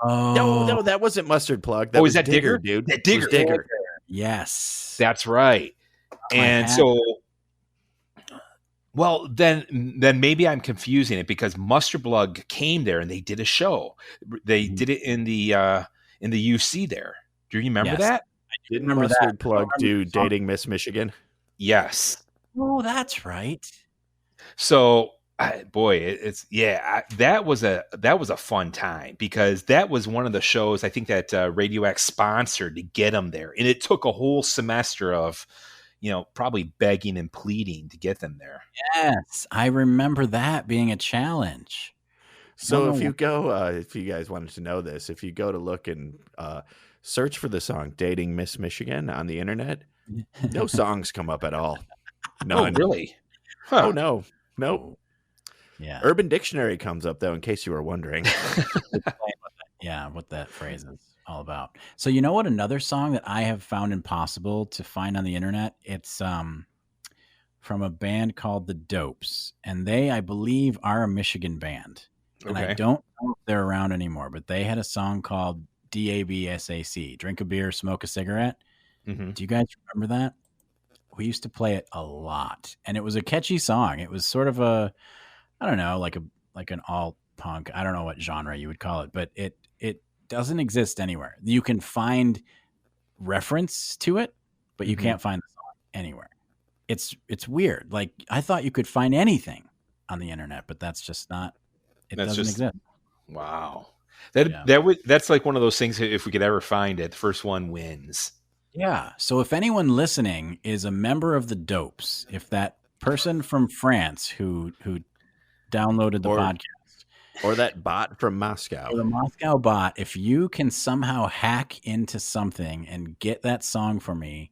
Oh no, that wasn't Mustard Plug. That was that Digger, dude. That Digger. Yes, that's right. And so, well, then maybe I'm confusing it, because Mustard Plug came there and they did a show. They did it in the UC there. Do you remember that? I did remember Mustard Plug do Dating Miss Michigan. Yes. Oh, that's right. So, that was a fun time, because that was one of the shows I think that RadioX sponsored to get them there, and it took a whole semester of, probably begging and pleading to get them there. Yes, I remember that being a challenge. So if you go, if you guys wanted to know this, if you go to look and search for the song "Dating Miss Michigan" on the internet, no songs come up at all. None. Oh, really? Huh. Oh no, nope. Yeah. Urban Dictionary comes up though, in case you were wondering. Yeah, what that phrase is all about. So you know what? Another song that I have found impossible to find on the internet. It's from a band called the Dopes, and they, I believe, are a Michigan band. And I don't know if they're around anymore, but they had a song called DABSAC, Drink a Beer, Smoke a Cigarette. Mm-hmm. Do you guys remember that? We used to play it a lot, and it was a catchy song. It was sort of a, I don't know, like an alt punk. I don't know what genre you would call it, but it doesn't exist anywhere. You can find reference to it, but you can't find the song anywhere. It's weird. Like, I thought you could find anything on the internet, but that's just not. Doesn't exist. Wow. That's like one of those things. If we could ever find it, the first one wins. Yeah. So if anyone listening is a member of the Dopes, if that person from France who downloaded the podcast, or that bot from Moscow, or the Moscow bot, if you can somehow hack into something and get that song for me,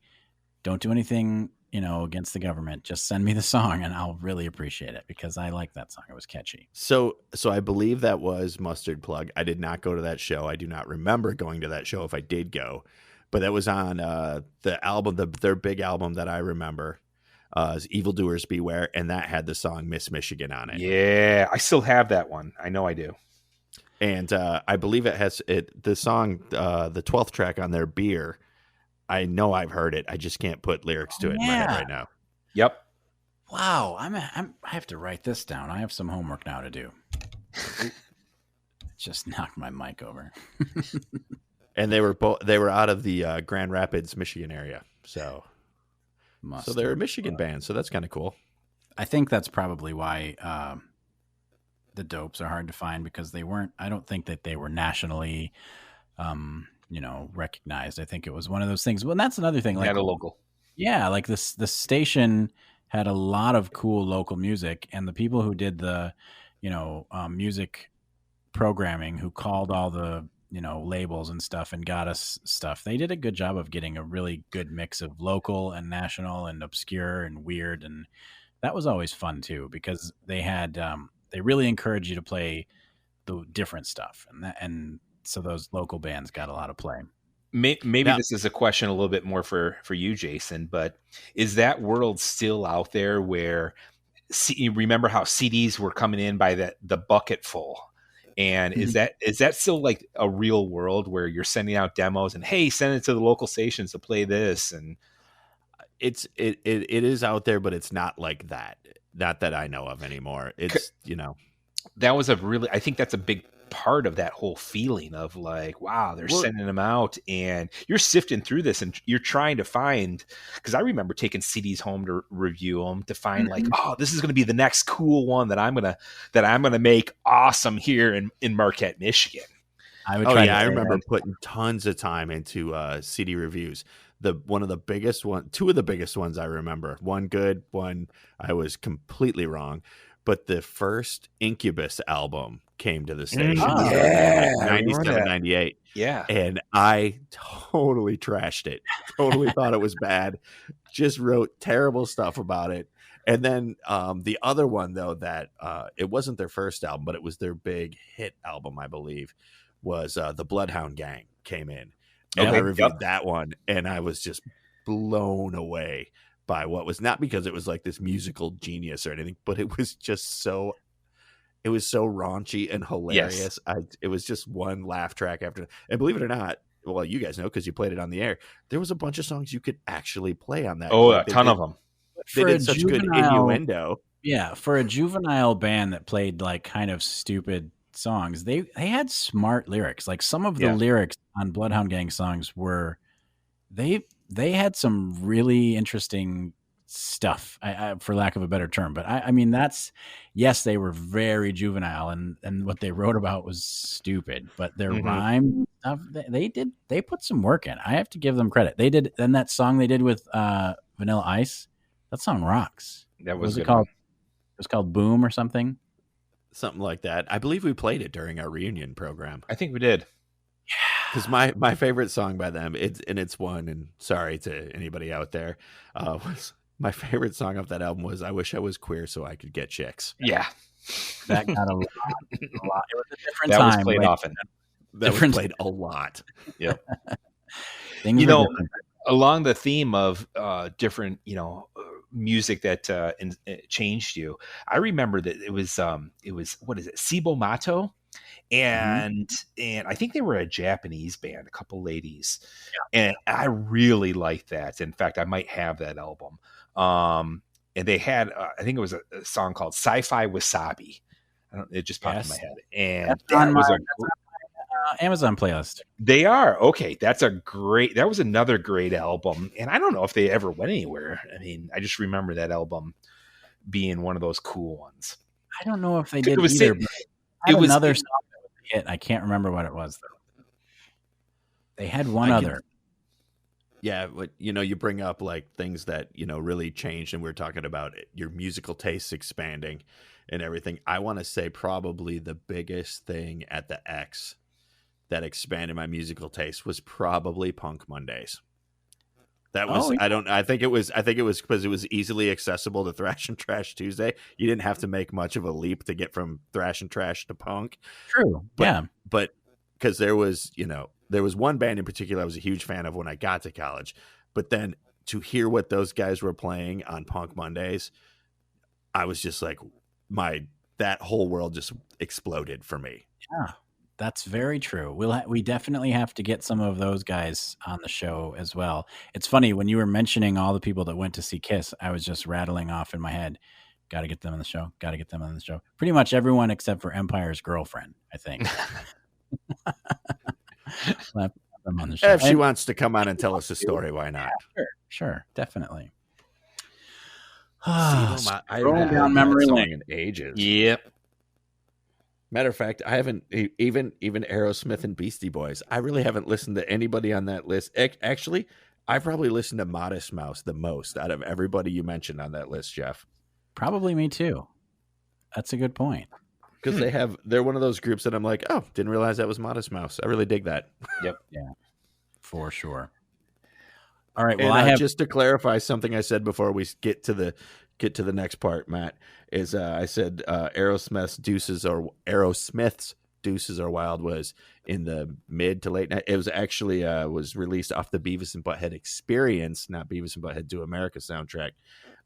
don't do anything, against the government. Just send me the song and I'll really appreciate it, because I like that song. It was catchy. So I believe that was Mustard Plug. I did not go to that show. I do not remember going to that show if I did go, but that was on the album, their big album that I remember. Is Evildoers Beware, and that had the song Miss Michigan on it. Yeah, I still have that one. I know I do. And I believe it has the song, the 12th track on their Beer. I know I've heard it. I just can't put lyrics to it in my head right now. Yep. Wow, I have to write this down. I have some homework now to do. Just knocked my mic over. And they were out of the Grand Rapids, Michigan area. So they're a Michigan band, so that's kind of cool. I think that's probably why the Dopes are hard to find, because I don't think that they were nationally, recognized. I think it was one of those things. Well, and that's another thing. Like a local. Yeah, like the station had a lot of cool local music, and the people who did the, music programming, who called all the, labels and stuff and got us stuff, they did a good job of getting a really good mix of local and national and obscure and weird. And that was always fun too, because they had, they really encouraged you to play the different stuff. And so those local bands got a lot of play. Maybe this is a question a little bit more for you, Jason, but is that world still out there where you remember how CDs were coming in by the bucket full? And is that still like a real world where you're sending out demos and, hey, send it to the local stations to play this? And it is out there, but it's not like that. Not that I know of anymore. It's, that was I think that's a big part of that whole feeling of like, wow, they're sending them out, and you're sifting through this and you're trying to find, because I remember taking CDs home to review them to find like, oh, this is going to be the next cool one that I'm gonna make awesome here in Marquette, Michigan. I remember putting tons of time into CD reviews. Two of the biggest ones I remember. One good, one I was completely wrong. But the first Incubus album came to the station. 97, 98. Yeah. And I totally trashed it. Totally thought it was bad. Just wrote terrible stuff about it. And then the other one, though, that it wasn't their first album, but it was their big hit album, I believe, was The Bloodhound Gang came in. And I reviewed that one, and I was just blown away by what was, not because it was like this musical genius or anything, but it was just so raunchy and hilarious. Yes. It was just one laugh track after. And believe it or not, well, you guys know because you played it on the air, there was a bunch of songs you could actually play on that. Oh, a ton of them. They did such good innuendo. Yeah, for a juvenile band that played like kind of stupid songs, they had smart lyrics. Like some of the lyrics on Bloodhound Gang songs were, they had some really interesting stuff, for lack of a better term. But I mean, they were very juvenile, and what they wrote about was stupid. But their rhyme stuff, they put some work in. I have to give them credit. They did, and that song they did with Vanilla Ice, that song rocks. That was it called? It was called Boom or something. Something like that. I believe we played it during our reunion program. I think we did. Because my favorite song by them, it's one, and sorry to anybody out there, was my favorite song off that album was "I Wish I Was Queer So I Could Get Chicks." Yeah, that got a lot. It was a different that time. Was played often. That was played a lot. Yep. Along the theme of different, music that changed you, I remember that it was what is it, Cibo Matto? And I think they were a Japanese band, a couple ladies, and I really liked that. In fact, I might have that album. And they had, I think it was a song called "Sci-Fi Wasabi." It just popped in my head, and that was Amazon playlist. They are okay. That was another great album, and I don't know if they ever went anywhere. I mean, I just remember that album being one of those cool ones. I don't know if they did either. It was another song that was a hit. I can't remember what it was though. They had one other. Yeah, but you bring up like things that really changed, and we're talking about your musical tastes expanding and everything. I want to say probably the biggest thing at the X that expanded my musical taste was probably Punk Mondays. That was I think it was because it was easily accessible to Thrash and Trash Tuesday. You didn't have to make much of a leap to get from Thrash and Trash to Punk. True. But because there was one band in particular I was a huge fan of when I got to college. But then to hear what those guys were playing on Punk Mondays, I was just like, that whole world just exploded for me. Yeah. That's very true. We definitely have to get some of those guys on the show as well. It's funny, when you were mentioning all the people that went to see Kiss, I was just rattling off in my head, got to get them on the show, got to get them on the show. Pretty much everyone except for Empire's girlfriend, I think. Slap them on the show. If she wants to come on and tell us a story, why not? Sure, definitely. Scrolling down memory lane in ages. Yep. Matter of fact, I haven't even Aerosmith and Beastie Boys. I really haven't listened to anybody on that list. Actually, I probably listened to Modest Mouse the most out of everybody you mentioned on that list, Jeff. Probably me too. That's a good point. Because they're one of those groups that I'm like, oh, didn't realize that was Modest Mouse. I really dig that. Yep. Yeah, for sure. All right. Well, and, just to clarify something I said before we get to the next part, Matt, is I said Aerosmith's Deuces Are Wild was in the mid to late night. It was actually was released off the Beavis and Butthead Experience, not Beavis and Butthead Do America soundtrack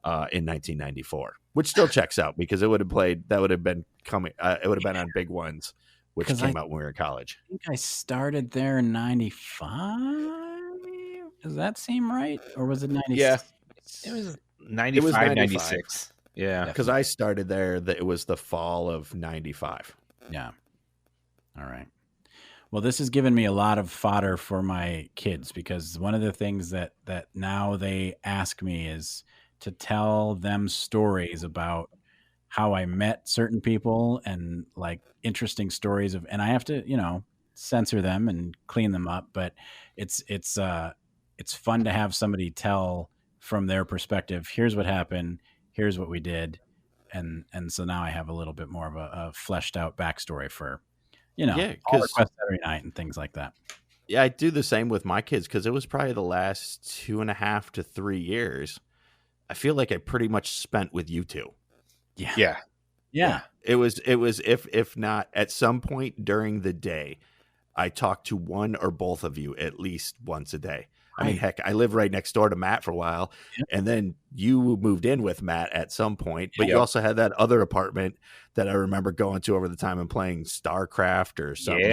in 1994, which still checks out because it would have played. That would have been coming. It would have been on Big Ones, which came out when we were in college. I think I started there in 95. Does that seem right? Or was it 96? Yeah. It was 95, 96. Yeah. Because I started there, it was the fall of 95. Yeah. All right. Well, this has given me a lot of fodder for my kids because one of the things that now they ask me is to tell them stories about how I met certain people and like interesting stories and I have to, censor them and clean them up, but it's fun to have somebody tell from their perspective, here's what happened, here's what we did. And so now I have a little bit more of a fleshed out backstory for, all requests every night and things like that. Yeah, I do the same with my kids because it was probably the last 2.5 to 3 years. I feel like I pretty much spent with you two. Yeah. It was if not at some point during the day, I talked to one or both of you at least once a day. I mean, heck, I lived right next door to Matt for a while, and then you moved in with Matt at some point, but you also had that other apartment that I remember going to over the time and playing StarCraft or something.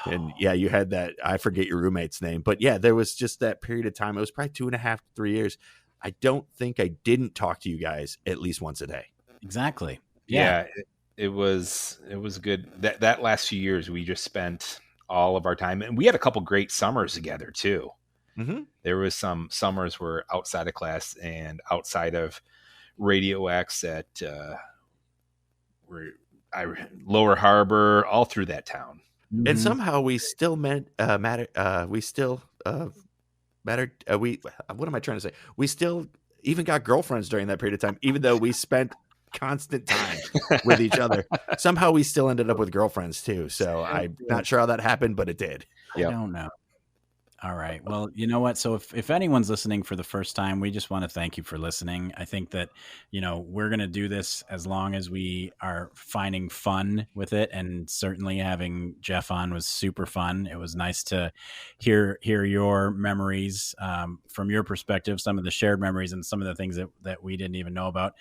And you had that, I forget your roommate's name, but yeah, there was just that period of time. It was probably 2.5 to 3 years. I don't think I didn't talk to you guys at least once a day. Exactly. Yeah. It was good. That last few years, we just spent all of our time, and we had a couple great summers together too. Mm-hmm. There was some summers where outside of class and outside of Radio X at Lower Harbor, all through that town. Mm-hmm. And somehow we still mattered. What am I trying to say? We still even got girlfriends during that period of time, even though we spent constant time with each other. Somehow we still ended up with girlfriends too. So I'm not sure how that happened, but it did. I don't know. All right. Well, you know what? So if anyone's listening for the first time, we just want to thank you for listening. I think that, we're going to do this as long as we are finding fun with it. And certainly having Jeff on was super fun. It was nice to hear your memories from your perspective, some of the shared memories and some of the things that we didn't even know about.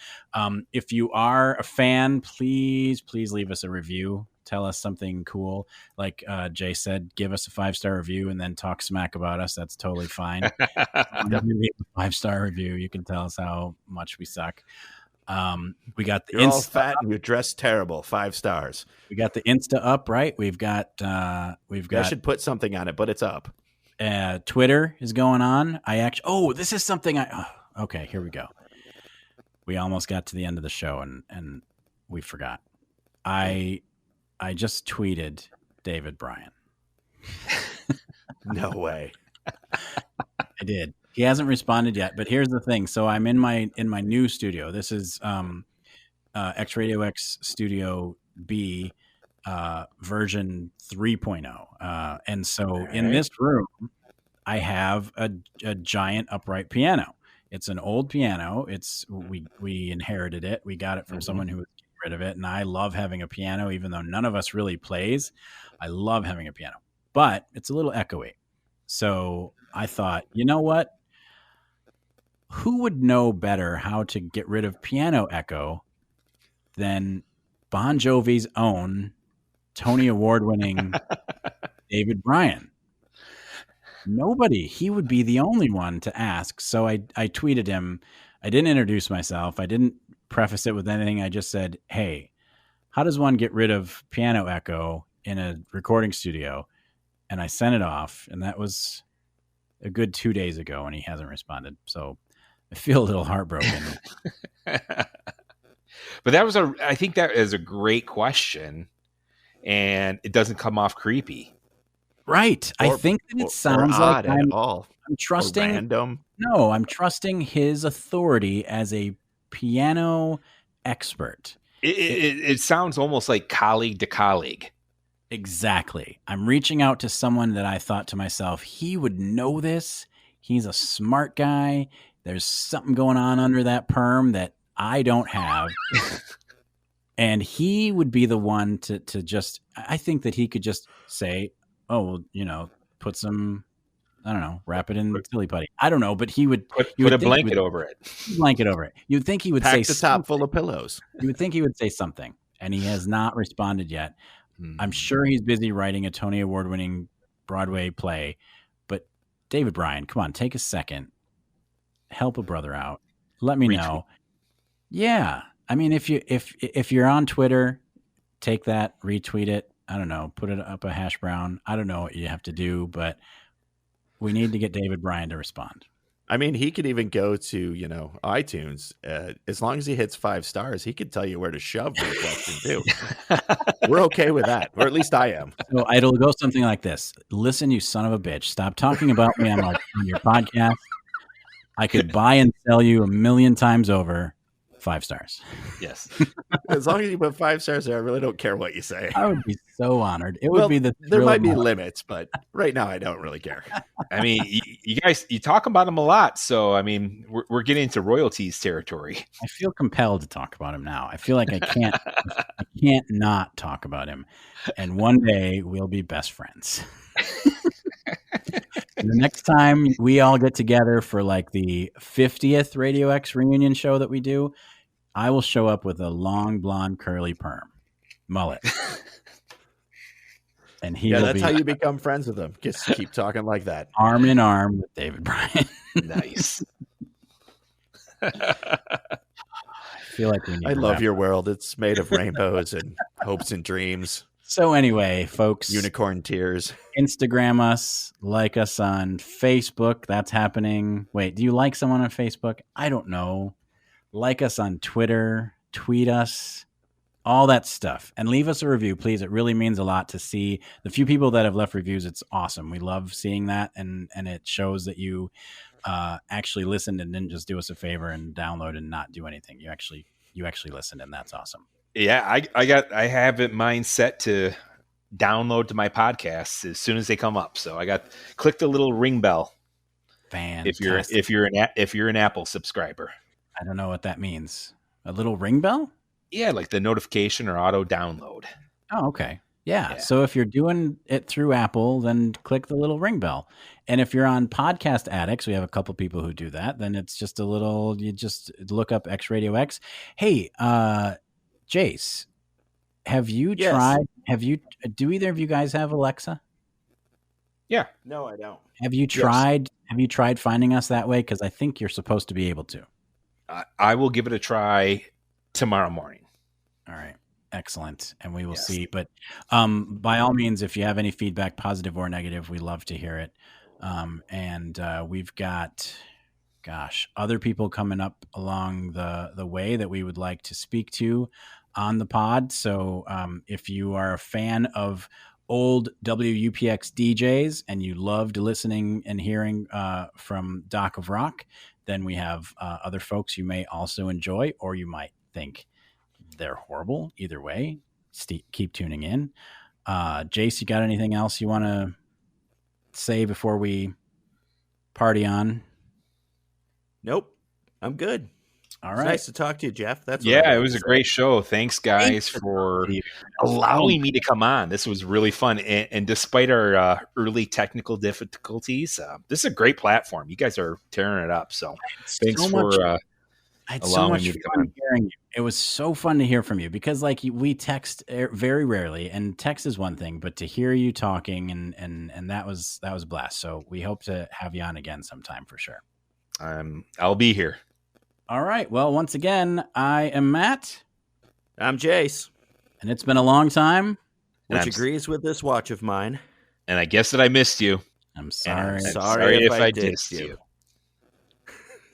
If you are a fan, please leave us a review. Tell us something cool. Like Jay said, give us a 5-star review and then talk smack about us. That's totally fine. If you leave a 5-star review, you can tell us how much we suck. We got the You're all fat and you dress terrible. 5 stars. We got the Insta up, right? We've got. I should put something on it, but it's up. Twitter is going on. This is something okay, here we go. We almost got to the end of the show and we forgot. I just tweeted David Bryan. No way. I did. He hasn't responded yet, but here's the thing. So I'm in my new studio. This is xRadiox Studio B version 3.0. And so in this room, I have a giant upright piano. It's an old piano. We inherited it. We got it from someone who was rid of it, and I love having a piano, even though none of us really plays. I love having a piano, but it's a little echoey. So I thought, you know what? Who would know better how to get rid of piano echo than Bon Jovi's own Tony Award-winning David Bryan? Nobody. He would be the only one to ask. So I tweeted him. I didn't introduce myself. I didn't preface it with anything. I just said, hey, how does one get rid of piano echo in a recording studio? And I sent it off, and that was a good 2 days ago, and he hasn't responded. So I feel a little heartbroken. But I think that is a great question, and it doesn't come off creepy. Right. I think that it sounds like I'm trusting. Random. No, I'm trusting his authority as a piano expert. It sounds almost like colleague to colleague. Exactly. I'm reaching out to someone that I thought to myself, he would know this. He's a smart guy. There's something going on under that perm that I don't have. And he would be the one to just, I think that he could just say, oh, well, you know, put some, I don't know, wrap it in silly putty. I don't know, but he would put a blanket over it. Blanket over it. You'd think he would Pack say the top full of pillows. You would think he would say something, and he has not responded yet. I'm sure he's busy writing a Tony Award-winning Broadway play. But David Bryan, come on, take a second. Help a brother out. Let me know. Yeah. I mean, if you're on Twitter, take that, retweet it. I don't know, put it up a hash brown. I don't know what you have to do, but we need to get David Bryan to respond. I mean, he could even go to, iTunes. As long as he hits 5 stars, he could tell you where to shove the question too. We're okay with that, or at least I am. So it'll go something like this. Listen, you son of a bitch. Stop talking about me on your podcast. I could buy and sell you 1 million times over. 5 stars. Yes. As long as you put 5 stars there, I really don't care what you say. I would be so honored. It would be there might be limits, but right now I don't really care. I mean, you guys, you talk about him a lot. So, I mean, we're getting into royalties territory. I feel compelled to talk about him now. I feel like I can't not talk about him. And one day we'll be best friends. The next time we all get together for like the 50th Radio X reunion show that we do, I will show up with a long blonde curly perm mullet. And that's how you become friends with him. Just keep talking like that. Arm in arm with David Bryan. Nice. I feel like we need I love your world. It's made of rainbows and hopes and dreams. So anyway, folks, unicorn tears. Instagram us, like us on Facebook. That's happening. Wait, do you like someone on Facebook? I don't know. Like us on Twitter, tweet us, all that stuff. And leave us a review, please. It really means a lot to see the few people that have left reviews. It's awesome. We love seeing that. And it shows that you actually listened and didn't just do us a favor and download and not do anything. You actually listened, and that's awesome. Yeah, I have it mine set to download to my podcasts as soon as they come up. So I click the little ring bell. Fantastic. If you're an Apple subscriber. I don't know what that means. A little ring bell? Yeah, like the notification or auto download. Oh, okay. Yeah. So if you're doing it through Apple, then click the little ring bell. And if you're on Podcast Addicts, we have a couple people who do that. Then it's just you just look up xRadiox. Hey, Jayce, have you tried? Do either of you guys have Alexa? Yeah. No, I don't. Have you tried? Yes. Have you tried finding us that way? Because I think you're supposed to be able to. I will give it a try tomorrow morning. All right. Excellent. And we will see. But by all means, if you have any feedback, positive or negative, we love to hear it. And we've got, other people coming up along the way that we would like to speak to on the pod. So if you are a fan of old WUPX DJs and you loved listening and hearing from Doc of Rock, then we have other folks you may also enjoy, or you might think they're horrible. Either way, keep tuning in. Jayce, you got anything else you want to say before we party on? Nope. I'm good. All right. It's nice to talk to you, Jeff. It was a great show. Thanks, guys, for allowing me to come on. This was really fun. And despite our early technical difficulties, this is a great platform. You guys are tearing it up. So thanks for allowing me to come on. Hearing you. It was so fun to hear from you because we text very rarely, and text is one thing, but to hear you talking and that was a blast. So we hope to have you on again sometime for sure. I'll be here. All right. Well, once again, I am Matt. I'm Jayce. And it's been a long time. Which agrees with this watch of mine. And I guess that I missed you. I'm sorry. I'm sorry if I dissed you.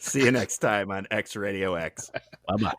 See you next time on xRadiox. Bye-bye.